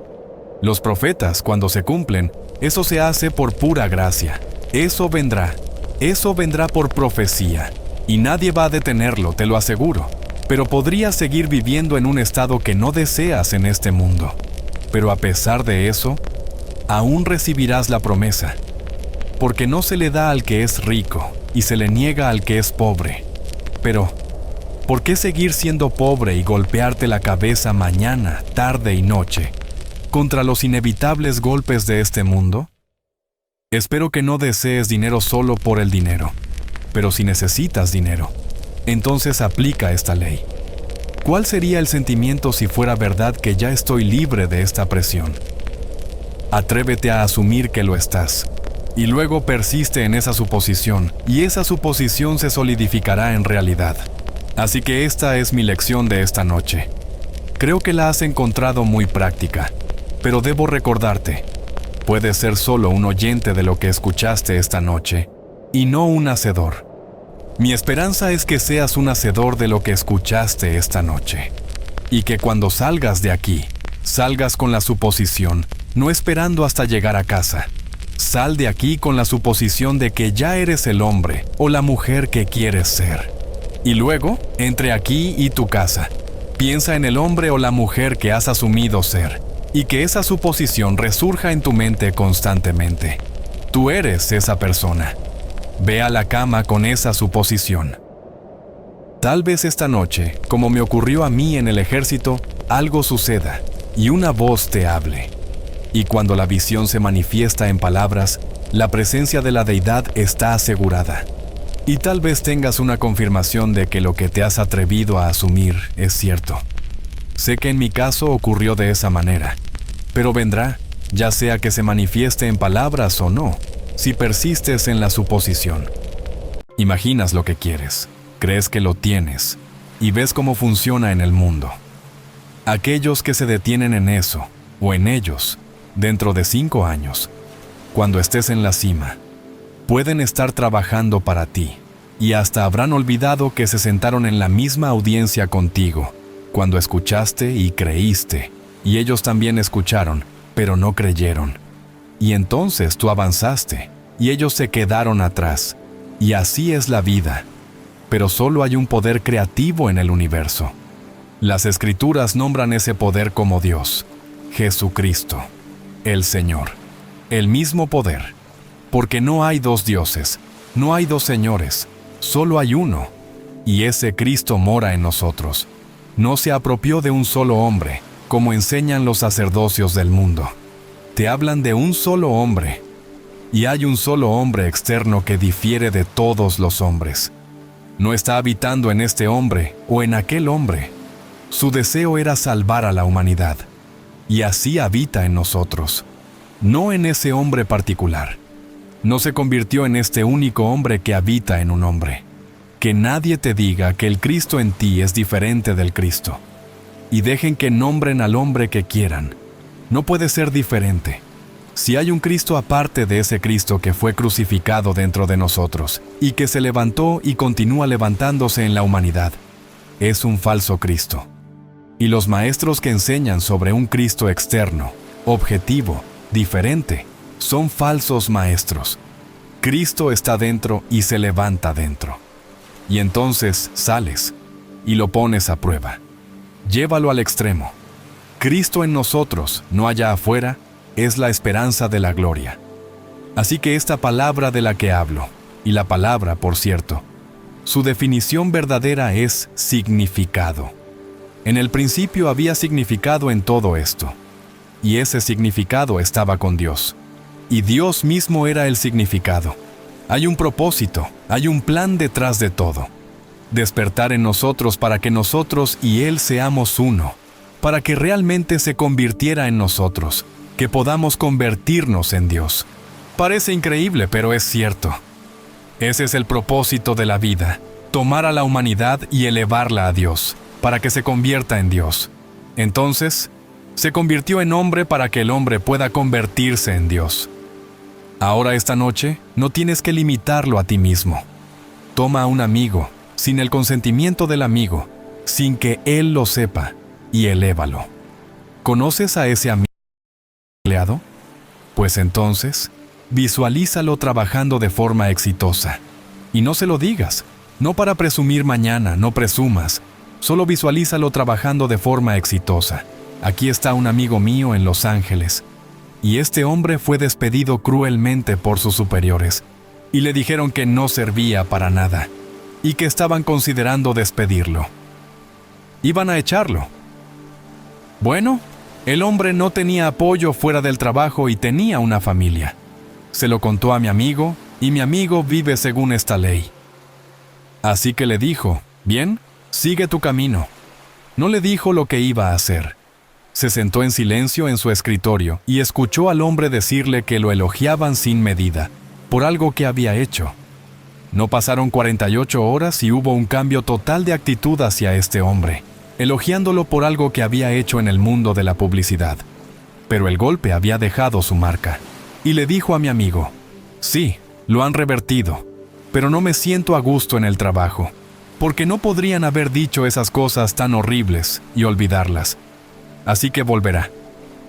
Los profetas, cuando se cumplen, eso se hace por pura gracia. Eso vendrá por profecía. Y nadie va a detenerlo, te lo aseguro. Pero podrías seguir viviendo en un estado que no deseas en este mundo. Pero a pesar de eso, aún recibirás la promesa. Porque no se le da al que es rico y se le niega al que es pobre. Pero, ¿por qué seguir siendo pobre y golpearte la cabeza mañana, tarde y noche contra los inevitables golpes de este mundo? Espero que no desees dinero solo por el dinero, pero si necesitas dinero, entonces aplica esta ley. ¿Cuál sería el sentimiento si fuera verdad que ya estoy libre de esta presión? Atrévete a asumir que lo estás, y luego persiste en esa suposición, y esa suposición se solidificará en realidad. Así que esta es mi lección de esta noche. Creo que la has encontrado muy práctica, pero debo recordarte, puedes ser solo un oyente de lo que escuchaste esta noche, y no un hacedor. Mi esperanza es que seas un hacedor de lo que escuchaste esta noche, y que cuando salgas de aquí, salgas con la suposición, no esperando hasta llegar a casa. Sal de aquí con la suposición de que ya eres el hombre o la mujer que quieres ser. Y luego, entre aquí y tu casa, piensa en el hombre o la mujer que has asumido ser, y que esa suposición resurja en tu mente constantemente. Tú eres esa persona. Ve a la cama con esa suposición. Tal vez esta noche, como me ocurrió a mí en el ejército, algo suceda y una voz te hable. Y cuando la visión se manifiesta en palabras, la presencia de la deidad está asegurada. Y tal vez tengas una confirmación de que lo que te has atrevido a asumir es cierto. Sé que en mi caso ocurrió de esa manera, pero vendrá, ya sea que se manifieste en palabras o no, si persistes en la suposición. Imaginas lo que quieres, crees que lo tienes, y ves cómo funciona en el mundo. Aquellos que se detienen en eso, o en ellos, dentro de 5 años, cuando estés en la cima, pueden estar trabajando para ti, y hasta habrán olvidado que se sentaron en la misma audiencia contigo, cuando escuchaste y creíste, y ellos también escucharon, pero no creyeron. Y entonces tú avanzaste, y ellos se quedaron atrás, y así es la vida. Pero solo hay un poder creativo en el universo. Las Escrituras nombran ese poder como Dios, Jesucristo, el Señor, el mismo poder. Porque no hay 2 dioses, no hay 2 señores, solo hay uno, y ese Cristo mora en nosotros. No se apropió de un solo hombre, como enseñan los sacerdocios del mundo. Te hablan de un solo hombre, y hay un solo hombre externo que difiere de todos los hombres. No está habitando en este hombre o en aquel hombre. Su deseo era salvar a la humanidad, y así habita en nosotros, no en ese hombre particular. No se convirtió en este único hombre que habita en un hombre. Que nadie te diga que el Cristo en ti es diferente del Cristo. Y dejen que nombren al hombre que quieran. No puede ser diferente. Si hay un Cristo aparte de ese Cristo que fue crucificado dentro de nosotros, y que se levantó y continúa levantándose en la humanidad, es un falso Cristo. Y los maestros que enseñan sobre un Cristo externo, objetivo, diferente, son falsos maestros. Cristo está dentro y se levanta dentro. Y entonces sales y lo pones a prueba. Llévalo al extremo. Cristo en nosotros, no allá afuera, es la esperanza de la gloria. Así que esta palabra de la que hablo, y la palabra, por cierto, su definición verdadera es significado. En el principio había significado en todo esto, y ese significado estaba con Dios. Y Dios mismo era el significado. Hay un propósito, hay un plan detrás de todo. Despertar en nosotros para que nosotros y Él seamos uno, para que realmente se convirtiera en nosotros, que podamos convertirnos en Dios. Parece increíble, pero es cierto. Ese es el propósito de la vida, tomar a la humanidad y elevarla a Dios, para que se convierta en Dios. Entonces, se convirtió en hombre para que el hombre pueda convertirse en Dios. Ahora esta noche, no tienes que limitarlo a ti mismo. Toma a un amigo, sin el consentimiento del amigo, sin que él lo sepa, y elévalo. ¿Conoces a ese amigo empleado? Pues entonces, visualízalo trabajando de forma exitosa. Y no se lo digas, no para presumir mañana, no presumas, solo visualízalo trabajando de forma exitosa. Aquí está un amigo mío en Los Ángeles, y este hombre fue despedido cruelmente por sus superiores, y le dijeron que no servía para nada, y que estaban considerando despedirlo. Iban a echarlo. Bueno, el hombre no tenía apoyo fuera del trabajo y tenía una familia. Se lo contó a mi amigo, y mi amigo vive según esta ley. Así que le dijo, bien, sigue tu camino. No le dijo lo que iba a hacer. Se sentó en silencio en su escritorio y escuchó al hombre decirle que lo elogiaban sin medida, por algo que había hecho. No pasaron 48 horas y hubo un cambio total de actitud hacia este hombre, elogiándolo por algo que había hecho en el mundo de la publicidad. Pero el golpe había dejado su marca. Y le dijo a mi amigo, sí, lo han revertido, pero no me siento a gusto en el trabajo, porque no podrían haber dicho esas cosas tan horribles y olvidarlas. Así que volverá,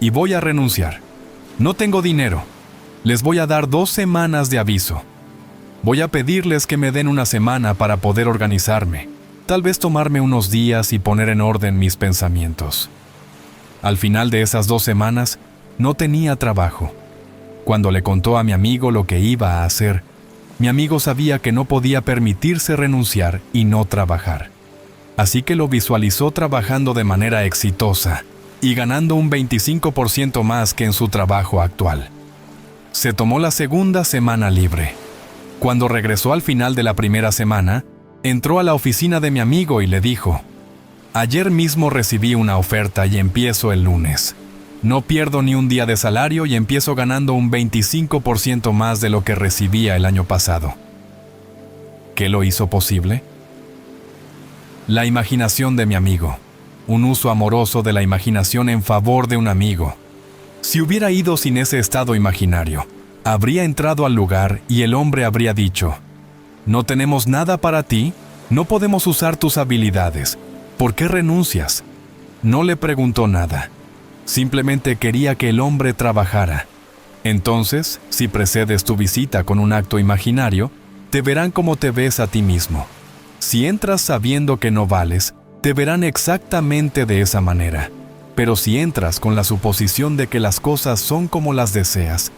y voy a renunciar. No tengo dinero. Les voy a dar 2 semanas de aviso. Voy a pedirles que me den una semana para poder organizarme, tal vez tomarme unos días y poner en orden mis pensamientos. Al final de esas 2 semanas, no tenía trabajo. Cuando le contó a mi amigo lo que iba a hacer, mi amigo sabía que no podía permitirse renunciar y no trabajar. Así que lo visualizó trabajando de manera exitosa y ganando un 25% más que en su trabajo actual. Se tomó la segunda semana libre. Cuando regresó al final de la primera semana, entró a la oficina de mi amigo y le dijo, ayer mismo recibí una oferta y empiezo el lunes. No pierdo ni un día de salario y empiezo ganando un 25% más de lo que recibía el año pasado. ¿Qué lo hizo posible? La imaginación de mi amigo. Un uso amoroso de la imaginación en favor de un amigo. Si hubiera ido sin ese estado imaginario, habría entrado al lugar y el hombre habría dicho, no tenemos nada para ti, no podemos usar tus habilidades, ¿por qué renuncias? No le preguntó nada. Simplemente quería que el hombre trabajara. Entonces, si precedes tu visita con un acto imaginario, te verán como te ves a ti mismo. Si entras sabiendo que no vales, te verán exactamente de esa manera. Pero si entras con la suposición de que las cosas son como las deseas,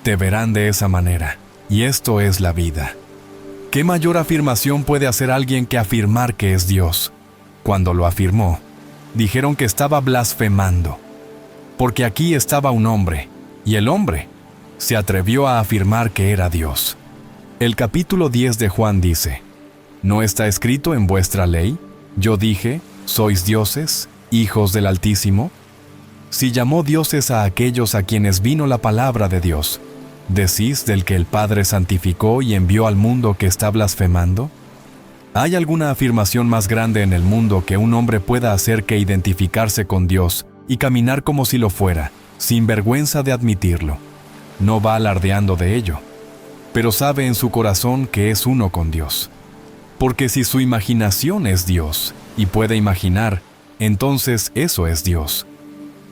te verán de esa manera. Y esto es la vida. ¿Qué mayor afirmación puede hacer alguien que afirmar que es Dios? Cuando lo afirmó, dijeron que estaba blasfemando. Porque aquí estaba un hombre, y el hombre se atrevió a afirmar que era Dios. El capítulo 10 de Juan dice, ¿no está escrito en vuestra ley? Yo dije, ¿sois dioses, hijos del Altísimo? Si llamó dioses a aquellos a quienes vino la palabra de Dios, ¿decís del que el Padre santificó y envió al mundo que está blasfemando? ¿Hay alguna afirmación más grande en el mundo que un hombre pueda hacer que identificarse con Dios y caminar como si lo fuera, sin vergüenza de admitirlo? No va alardeando de ello, pero sabe en su corazón que es uno con Dios. Porque si su imaginación es Dios y puede imaginar, entonces eso es Dios.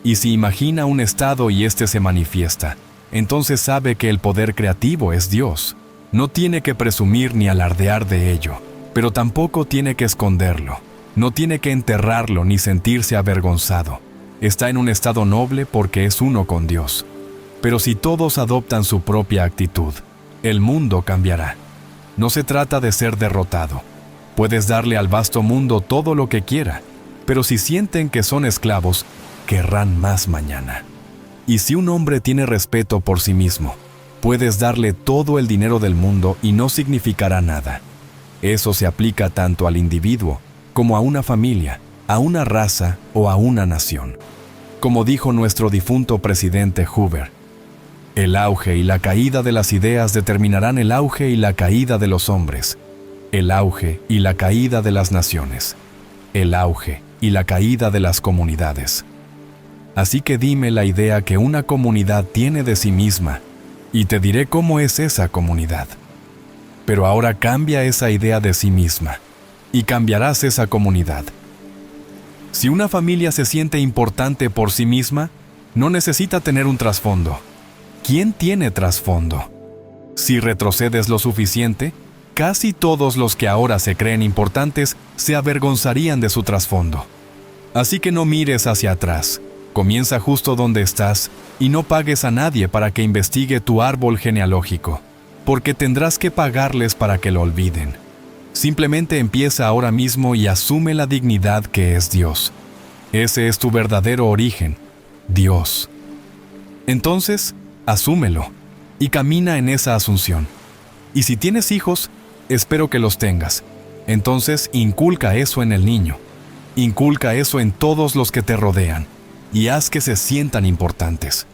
Y si imagina un estado y éste se manifiesta, entonces sabe que el poder creativo es Dios. No tiene que presumir ni alardear de ello, pero tampoco tiene que esconderlo. No tiene que enterrarlo ni sentirse avergonzado. Está en un estado noble porque es uno con Dios. Pero si todos adoptan su propia actitud, el mundo cambiará. No se trata de ser derrotado. Puedes darle al vasto mundo todo lo que quiera, pero si sienten que son esclavos, querrán más mañana. Y si un hombre tiene respeto por sí mismo, puedes darle todo el dinero del mundo y no significará nada. Eso se aplica tanto al individuo como a una familia, a una raza o a una nación. como dijo nuestro difunto presidente Hoover. El auge y la caída de las ideas determinarán el auge y la caída de los hombres, el auge y la caída de las naciones, el auge y la caída de las comunidades. Así que dime la idea que una comunidad tiene de sí misma, y te diré cómo es esa comunidad. Pero ahora cambia esa idea de sí misma, y cambiarás esa comunidad. Si una familia se siente importante por sí misma, no necesita tener un trasfondo. ¿Quién tiene trasfondo? Si retrocedes lo suficiente, casi todos los que ahora se creen importantes se avergonzarían de su trasfondo. Así que no mires hacia atrás. Comienza justo donde estás y no pagues a nadie para que investigue tu árbol genealógico, porque tendrás que pagarles para que lo olviden. Simplemente empieza ahora mismo y asume la dignidad que es Dios. Ese es tu verdadero origen, Dios. Entonces, asúmelo y camina en esa asunción. Y si tienes hijos, espero que los tengas. Entonces, inculca eso en el niño. Inculca eso en todos los que te rodean y haz que se sientan importantes.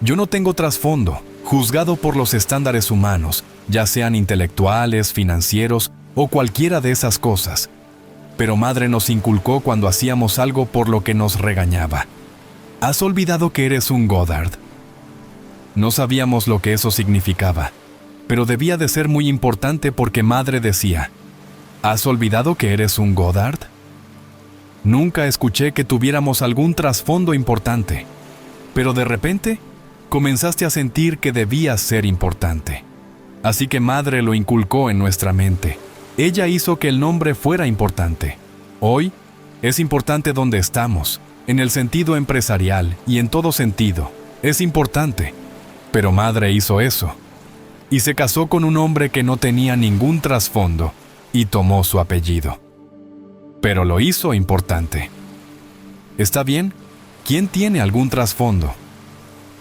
Yo no tengo trasfondo, juzgado por los estándares humanos, ya sean intelectuales, financieros o cualquiera de esas cosas. Pero madre nos inculcó cuando hacíamos algo por lo que nos regañaba. ¿Has olvidado que eres un Goddard? No sabíamos lo que eso significaba, pero debía de ser muy importante porque madre decía, ¿has olvidado que eres un Goddard? Nunca escuché que tuviéramos algún trasfondo importante, pero de repente comenzaste a sentir que debías ser importante. Así que madre lo inculcó en nuestra mente. Ella hizo que el nombre fuera importante. Hoy es importante donde estamos, en el sentido empresarial y en todo sentido. Es importante. Pero madre hizo eso. Y se casó con un hombre que no tenía ningún trasfondo y tomó su apellido. Pero lo hizo importante. ¿Está bien? ¿Quién tiene algún trasfondo?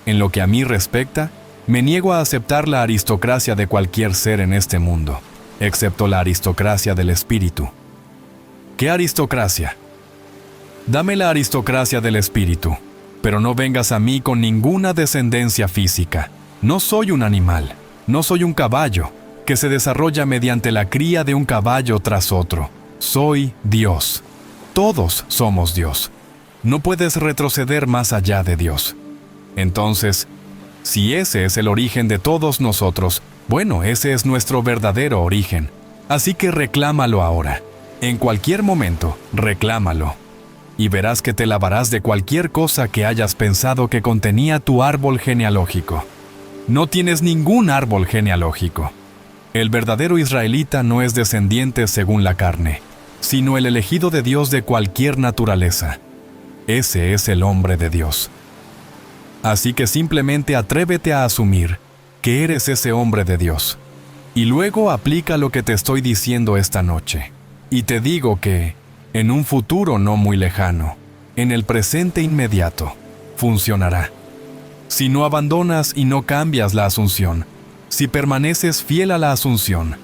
En lo que a mí respecta, me niego a aceptar la aristocracia de cualquier ser en este mundo, excepto la aristocracia del espíritu. ¿Qué aristocracia? Dame la aristocracia del espíritu, pero no vengas a mí con ninguna descendencia física. No soy un animal, no soy un caballo, que se desarrolla mediante la cría de un caballo tras otro. Soy Dios. Todos somos Dios. No puedes retroceder más allá de Dios. Entonces, si ese es el origen de todos nosotros, bueno, ese es nuestro verdadero origen. Así que reclámalo ahora. En cualquier momento, reclámalo. Y verás que te lavarás de cualquier cosa que hayas pensado que contenía tu árbol genealógico. No tienes ningún árbol genealógico. El verdadero israelita no es descendiente según la carne, sino el elegido de Dios de cualquier naturaleza. Ese es el hombre de Dios. Así que simplemente atrévete a asumir que eres ese hombre de Dios. Y luego aplica lo que te estoy diciendo esta noche. Y te digo que, en un futuro no muy lejano, en el presente inmediato, funcionará. Si no abandonas y no cambias la asunción, si permaneces fiel a la asunción,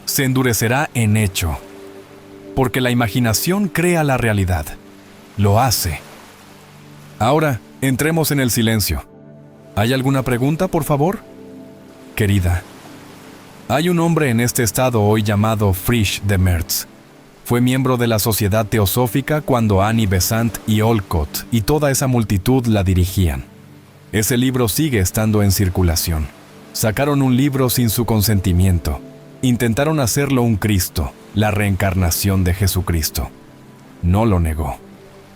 se endurecerá en hecho. Porque la imaginación crea la realidad. Lo hace. Ahora, entremos en el silencio. ¿Hay alguna pregunta, por favor? Querida, hay un hombre en este estado hoy llamado Frisch de Merz. Fue miembro de la Sociedad Teosófica cuando Annie Besant y Olcott y toda esa multitud la dirigían. Ese libro sigue estando en circulación. Sacaron un libro sin su consentimiento. Intentaron hacerlo un Cristo, la reencarnación de Jesucristo. No lo negó.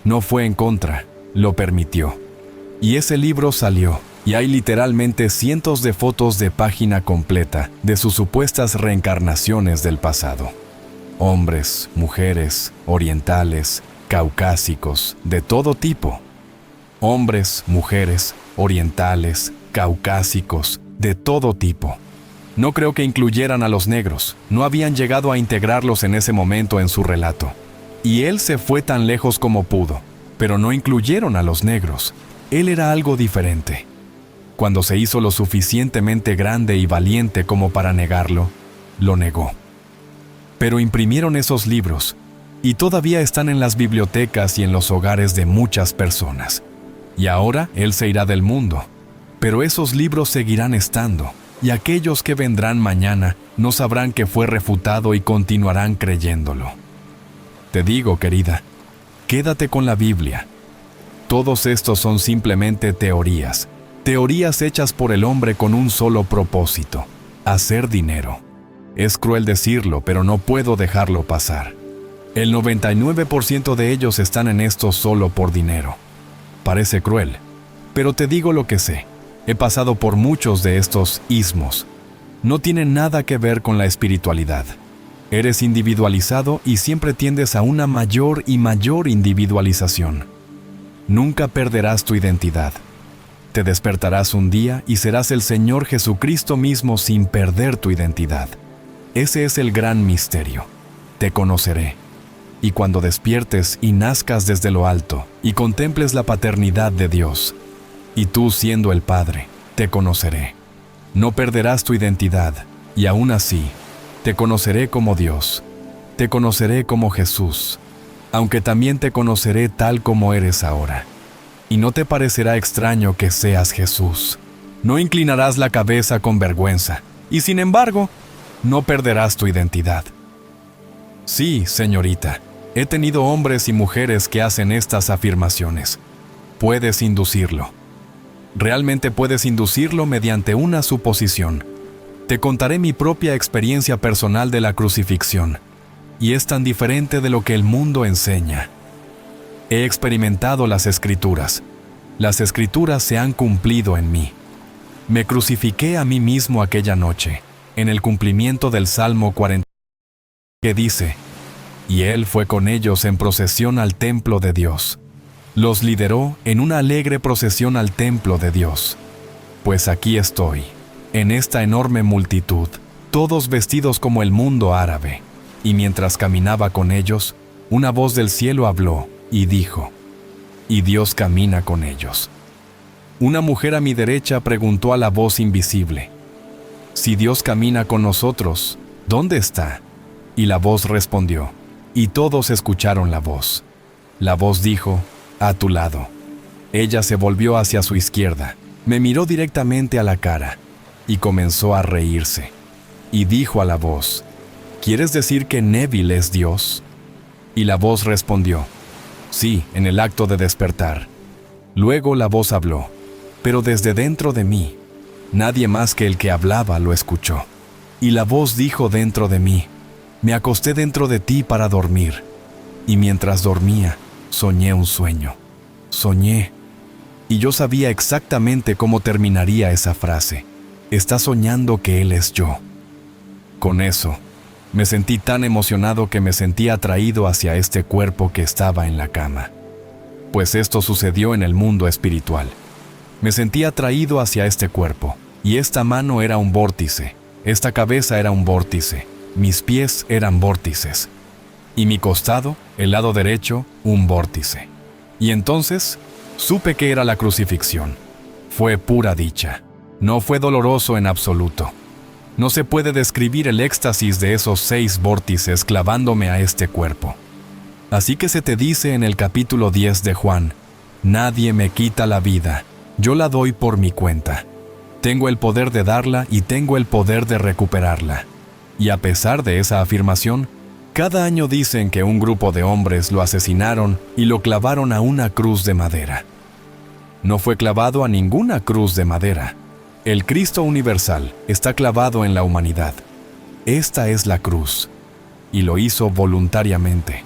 No fue en contra, lo permitió. Y ese libro salió, y hay literalmente cientos de fotos de página completa de sus supuestas reencarnaciones del pasado. Hombres, mujeres, orientales, caucásicos, de todo tipo. Hombres, mujeres, orientales, caucásicos, de todo tipo. No creo que incluyeran a los negros, no habían llegado a integrarlos en ese momento en su relato. Y él se fue tan lejos como pudo, pero no incluyeron a los negros. Él era algo diferente. Cuando se hizo lo suficientemente grande y valiente como para negarlo, lo negó. Pero imprimieron esos libros, y todavía están en las bibliotecas y en los hogares de muchas personas. y ahora Él se irá del mundo. Pero esos libros seguirán estando, y aquellos que vendrán mañana no sabrán que fue refutado y continuarán creyéndolo. Te digo, querida, quédate con la Biblia. Todos estos son simplemente teorías hechas por el hombre con un solo propósito: hacer dinero. Es cruel decirlo, pero no puedo dejarlo pasar. El 99% de ellos están en esto solo por dinero. Parece cruel, pero te digo lo que sé. He pasado por muchos de estos ismos. No tienen nada que ver con la espiritualidad. Eres individualizado y siempre tiendes a una mayor y mayor individualización. Nunca perderás tu identidad. Te despertarás un día y serás el Señor Jesucristo mismo sin perder tu identidad. Ese es el gran misterio. Te conoceré. Y cuando despiertes y nazcas desde lo alto y contemples la paternidad de Dios, y tú siendo el Padre, te conoceré. No perderás tu identidad, y aún así, te conoceré como Dios. Te conoceré como Jesús, aunque también te conoceré tal como eres ahora. Y no te parecerá extraño que seas Jesús. No inclinarás la cabeza con vergüenza, y sin embargo, no perderás tu identidad. Sí, señorita, he tenido hombres y mujeres que hacen estas afirmaciones. Puedes inducirlo. Realmente puedes inducirlo mediante una suposición. Te contaré mi propia experiencia personal de la crucifixión, y es tan diferente de lo que el mundo enseña. He experimentado las Escrituras. Las Escrituras se han cumplido en mí. Me crucifiqué a mí mismo aquella noche, en el cumplimiento del Salmo 40, que dice: «Y Él fue con ellos en procesión al templo de Dios». Los lideró en una alegre procesión al templo de Dios. Pues aquí estoy, en esta enorme multitud, todos vestidos como el mundo árabe. Y mientras caminaba con ellos, una voz del cielo habló y dijo: «Y Dios camina con ellos». Una mujer a mi derecha preguntó a la voz invisible: «Si Dios camina con nosotros, ¿dónde está?». Y la voz respondió, y todos escucharon la voz. La voz dijo: «A tu lado». Ella se volvió hacia su izquierda, me miró directamente a la cara y comenzó a reírse. Y dijo a la voz: «¿Quieres decir que Neville es Dios?». Y la voz respondió: «Sí, en el acto de despertar». Luego la voz habló, pero desde dentro de mí. Nadie más que el que hablaba lo escuchó. Y la voz dijo dentro de mí: «Me acosté dentro de ti para dormir». Y mientras dormía, soñé un sueño. Soñé. Y yo sabía exactamente cómo terminaría esa frase. Está soñando que Él es yo. Con eso, me sentí tan emocionado que me sentí atraído hacia este cuerpo que estaba en la cama. Pues esto sucedió en el mundo espiritual. Me sentí atraído hacia este cuerpo, y esta mano era un vórtice, esta cabeza era un vórtice, mis pies eran vórtices, y mi costado, el lado derecho, un vórtice. Y entonces, supe que era la crucifixión. Fue pura dicha. No fue doloroso en absoluto. No se puede describir el éxtasis de esos 6 vórtices clavándome a este cuerpo. Así que se te dice en el capítulo 10 de Juan: «Nadie me quita la vida, yo la doy por mi cuenta. Tengo el poder de darla y tengo el poder de recuperarla». Y a pesar de esa afirmación, cada año dicen que un grupo de hombres lo asesinaron y lo clavaron a una cruz de madera. No fue clavado a ninguna cruz de madera. El Cristo universal está clavado en la humanidad. Esta es la cruz, y lo hizo voluntariamente.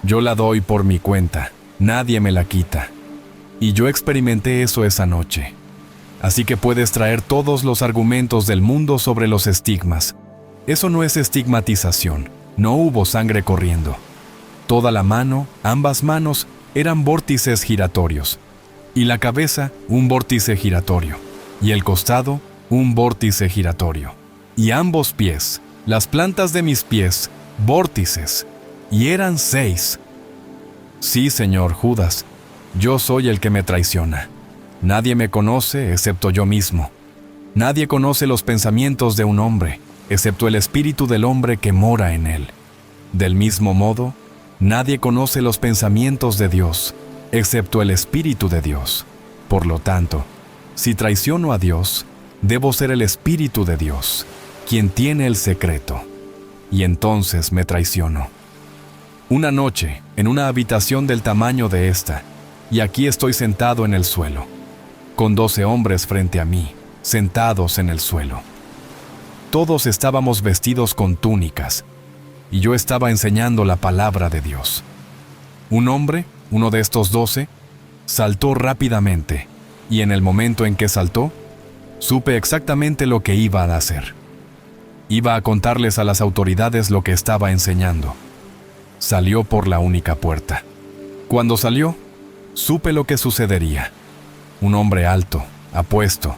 Yo la doy por mi cuenta, nadie me la quita. Y yo experimenté eso esa noche. Así que puedes traer todos los argumentos del mundo sobre los estigmas. Eso no es estigmatización, no hubo sangre corriendo. Toda la mano, ambas manos, eran vórtices giratorios. Y la cabeza, un vórtice giratorio. Y el costado, un vórtice giratorio. Y ambos pies, las plantas de mis pies, vórtices. Y eran 6. Sí, señor Judas, yo soy el que me traiciona. Nadie me conoce excepto yo mismo. Nadie conoce los pensamientos de un hombre, excepto el espíritu del hombre que mora en él. Del mismo modo, nadie conoce los pensamientos de Dios, excepto el Espíritu de Dios. Por lo tanto, si traiciono a Dios, debo ser el Espíritu de Dios, quien tiene el secreto, y entonces me traiciono. Una noche, en una habitación del tamaño de esta, y aquí estoy sentado en el suelo, con 12 hombres frente a mí, sentados en el suelo. Todos estábamos vestidos con túnicas, y yo estaba enseñando la palabra de Dios. Un hombre, uno de estos 12, saltó rápidamente, y en el momento en que saltó, supe exactamente lo que iba a hacer. Iba a contarles a las autoridades lo que estaba enseñando. Salió por la única puerta. Cuando salió, supe lo que sucedería. Un hombre alto, apuesto,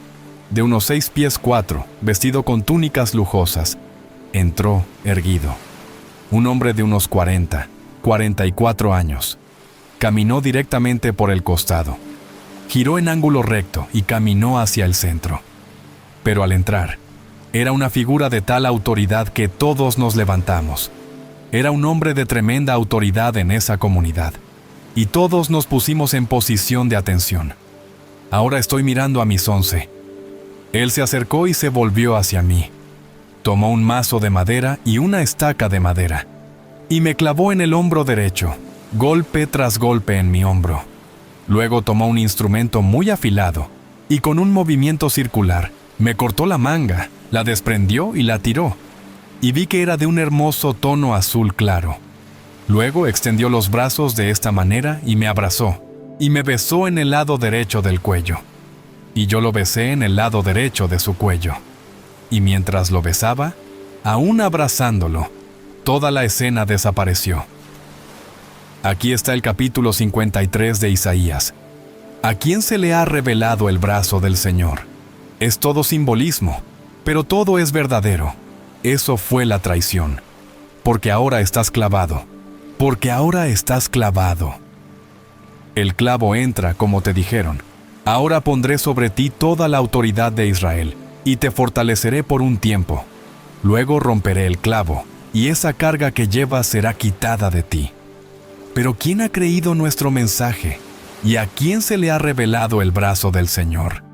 de unos 6 pies 4, vestido con túnicas lujosas, entró erguido. Un hombre de unos 44 años. Caminó directamente por el costado. Giró en ángulo recto y caminó hacia el centro. Pero al entrar, era una figura de tal autoridad que todos nos levantamos. Era un hombre de tremenda autoridad en esa comunidad, y todos nos pusimos en posición de atención. Ahora estoy mirando a mis 11. Él se acercó y se volvió hacia mí. Tomó un mazo de madera y una estaca de madera, y me clavó en el hombro derecho, golpe tras golpe en mi hombro. Luego tomó un instrumento muy afilado, y con un movimiento circular, me cortó la manga, la desprendió y la tiró, y vi que era de un hermoso tono azul claro. Luego extendió los brazos de esta manera y me abrazó, y me besó en el lado derecho del cuello. Y yo lo besé en el lado derecho de su cuello. Y mientras lo besaba, aún abrazándolo, toda la escena desapareció. Aquí está el capítulo 53 de Isaías. ¿A quién se le ha revelado el brazo del Señor? Es todo simbolismo, pero todo es verdadero. Eso fue la traición. Porque ahora estás clavado. Porque ahora estás clavado. El clavo entra, como te dijeron. Ahora pondré sobre ti toda la autoridad de Israel, y te fortaleceré por un tiempo. Luego romperé el clavo, y esa carga que llevas será quitada de ti. Pero ¿quién ha creído nuestro mensaje? ¿Y a quién se le ha revelado el brazo del Señor?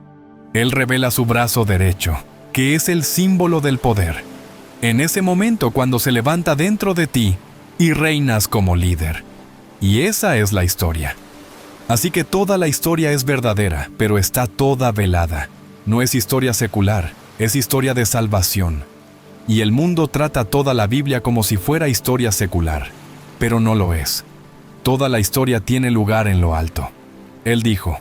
Él revela su brazo derecho, que es el símbolo del poder. En ese momento cuando se levanta dentro de ti, y reinas como líder. Y esa es la historia. Así que toda la historia es verdadera, pero está toda velada. No es historia secular, es historia de salvación. Y el mundo trata toda la Biblia como si fuera historia secular, pero no lo es. Toda la historia tiene lugar en lo alto. Él dijo,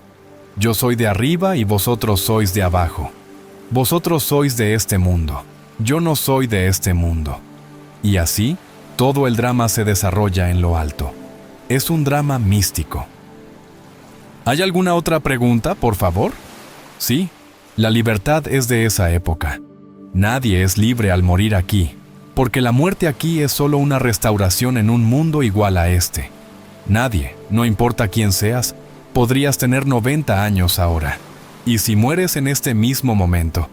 yo soy de arriba y vosotros sois de abajo. Vosotros sois de este mundo, yo no soy de este mundo. Y así, todo el drama se desarrolla en lo alto. Es un drama místico. ¿Hay alguna otra pregunta, por favor? Sí, la libertad es de esa época. Nadie es libre al morir aquí, porque la muerte aquí es solo una restauración en un mundo igual a este. Nadie, no importa quién seas, podrías tener 90 años ahora. Y si mueres en este mismo momento,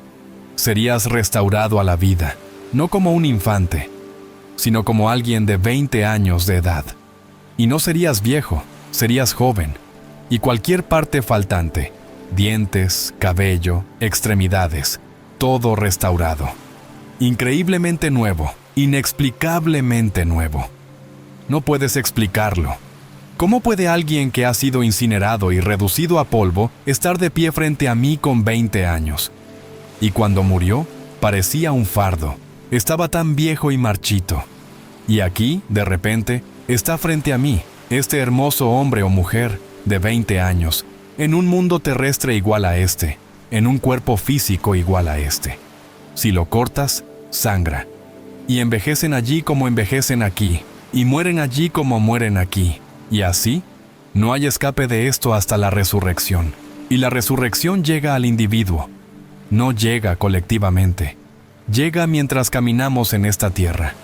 serías restaurado a la vida, no como un infante, sino como alguien de 20 años de edad. Y no serías viejo, serías joven. Y cualquier parte faltante, dientes, cabello, extremidades, todo restaurado. Increíblemente nuevo, inexplicablemente nuevo. No puedes explicarlo. ¿Cómo puede alguien que ha sido incinerado y reducido a polvo estar de pie frente a mí con 20 años? Y cuando murió, parecía un fardo. Estaba tan viejo y marchito. Y aquí, de repente, está frente a mí, este hermoso hombre o mujer, de 20 años, en un mundo terrestre igual a este, en un cuerpo físico igual a este. Si lo cortas, sangra. Y envejecen allí como envejecen aquí, y mueren allí como mueren aquí. Y así, no hay escape de esto hasta la resurrección. Y la resurrección llega al individuo. No llega colectivamente. Llega mientras caminamos en esta tierra.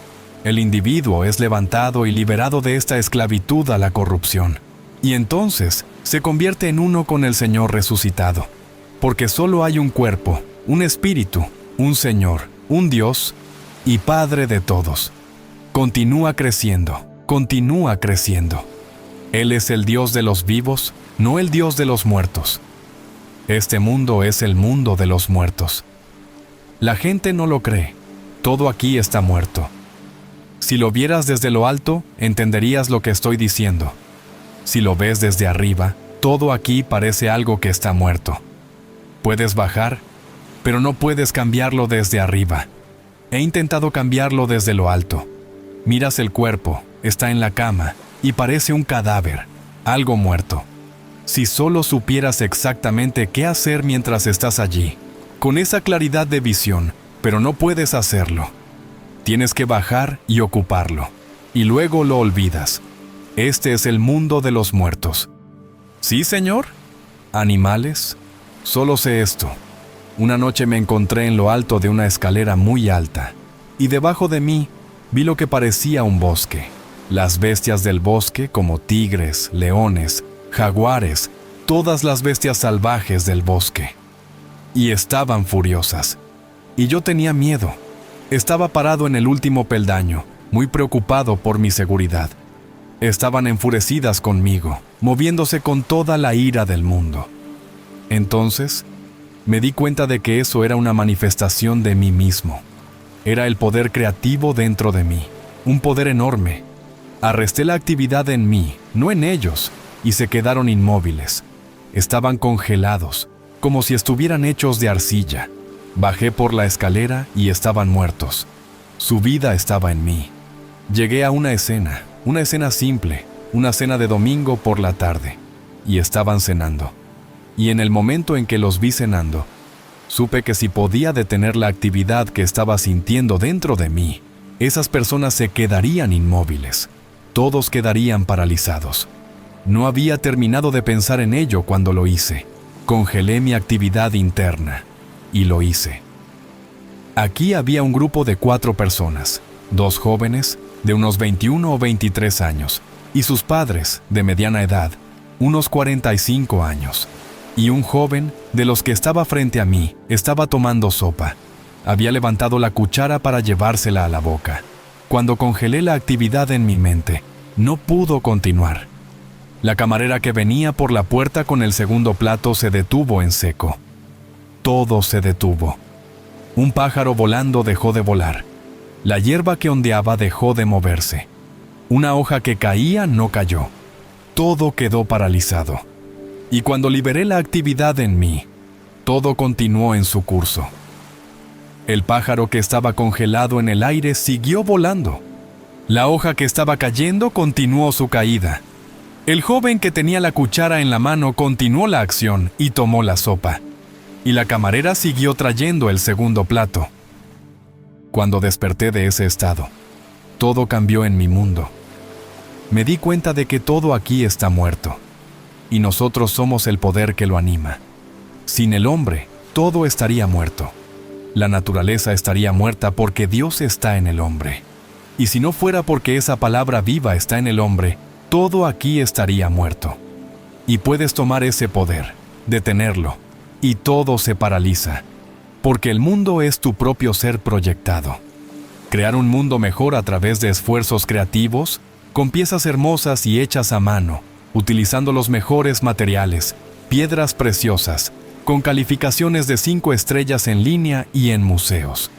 El individuo es levantado y liberado de esta esclavitud a la corrupción. Y entonces se convierte en uno con el Señor resucitado. Porque solo hay un cuerpo, un espíritu, un Señor, un Dios y Padre de todos. Continúa creciendo, continúa creciendo. Él es el Dios de los vivos, no el Dios de los muertos. Este mundo es el mundo de los muertos. La gente no lo cree. Todo aquí está muerto. Si lo vieras desde lo alto, entenderías lo que estoy diciendo. Si lo ves desde arriba, todo aquí parece algo que está muerto. Puedes bajar, pero no puedes cambiarlo desde arriba. He intentado cambiarlo desde lo alto. Miras el cuerpo, está en la cama, y parece un cadáver, algo muerto. Si solo supieras exactamente qué hacer mientras estás allí, con esa claridad de visión, pero no puedes hacerlo. Tienes que bajar y ocuparlo, y luego lo olvidas. Este es el mundo de los muertos. ¿Sí, señor? ¿Animales? Solo sé esto. Una noche me encontré en lo alto de una escalera muy alta, y debajo de mí vi lo que parecía un bosque. Las bestias del bosque, como tigres, leones, jaguares, todas las bestias salvajes del bosque. Y estaban furiosas. Y yo tenía miedo. Estaba parado en el último peldaño, muy preocupado por mi seguridad. Estaban enfurecidas conmigo, moviéndose con toda la ira del mundo. Entonces, me di cuenta de que eso era una manifestación de mí mismo. Era el poder creativo dentro de mí, un poder enorme. Arresté la actividad en mí, no en ellos, y se quedaron inmóviles. Estaban congelados, como si estuvieran hechos de arcilla. Bajé por la escalera y estaban muertos. Su vida estaba en mí. Llegué a una escena simple, una cena de domingo por la tarde, y estaban cenando. Y en el momento en que los vi cenando, supe que si podía detener la actividad que estaba sintiendo dentro de mí, esas personas se quedarían inmóviles. Todos quedarían paralizados. No había terminado de pensar en ello cuando lo hice. Congelé mi actividad interna, y lo hice. Aquí había un grupo de 4 personas, 2 jóvenes, de unos 21 o 23 años, y sus padres, de mediana edad, unos 45 años. Y un joven, de los que estaba frente a mí, estaba tomando sopa. Había levantado la cuchara para llevársela a la boca. Cuando congelé la actividad en mi mente, no pudo continuar. La camarera que venía por la puerta con el segundo plato se detuvo en seco. Todo se detuvo. Un pájaro volando dejó de volar. La hierba que ondeaba dejó de moverse. Una hoja que caía no cayó. Todo quedó paralizado. Y cuando liberé la actividad en mí, todo continuó en su curso. El pájaro que estaba congelado en el aire siguió volando. La hoja que estaba cayendo continuó su caída. El joven que tenía la cuchara en la mano continuó la acción y tomó la sopa. Y la camarera siguió trayendo el segundo plato. Cuando desperté de ese estado, todo cambió en mi mundo. Me di cuenta de que todo aquí está muerto, y nosotros somos el poder que lo anima. Sin el hombre, todo estaría muerto. La naturaleza estaría muerta porque Dios está en el hombre. Y si no fuera porque esa palabra viva está en el hombre, todo aquí estaría muerto. Y puedes tomar ese poder, detenerlo, y todo se paraliza, porque el mundo es tu propio ser proyectado. Crear un mundo mejor a través de esfuerzos creativos, con piezas hermosas y hechas a mano, utilizando los mejores materiales, piedras preciosas, con calificaciones de 5 estrellas en línea y en museos.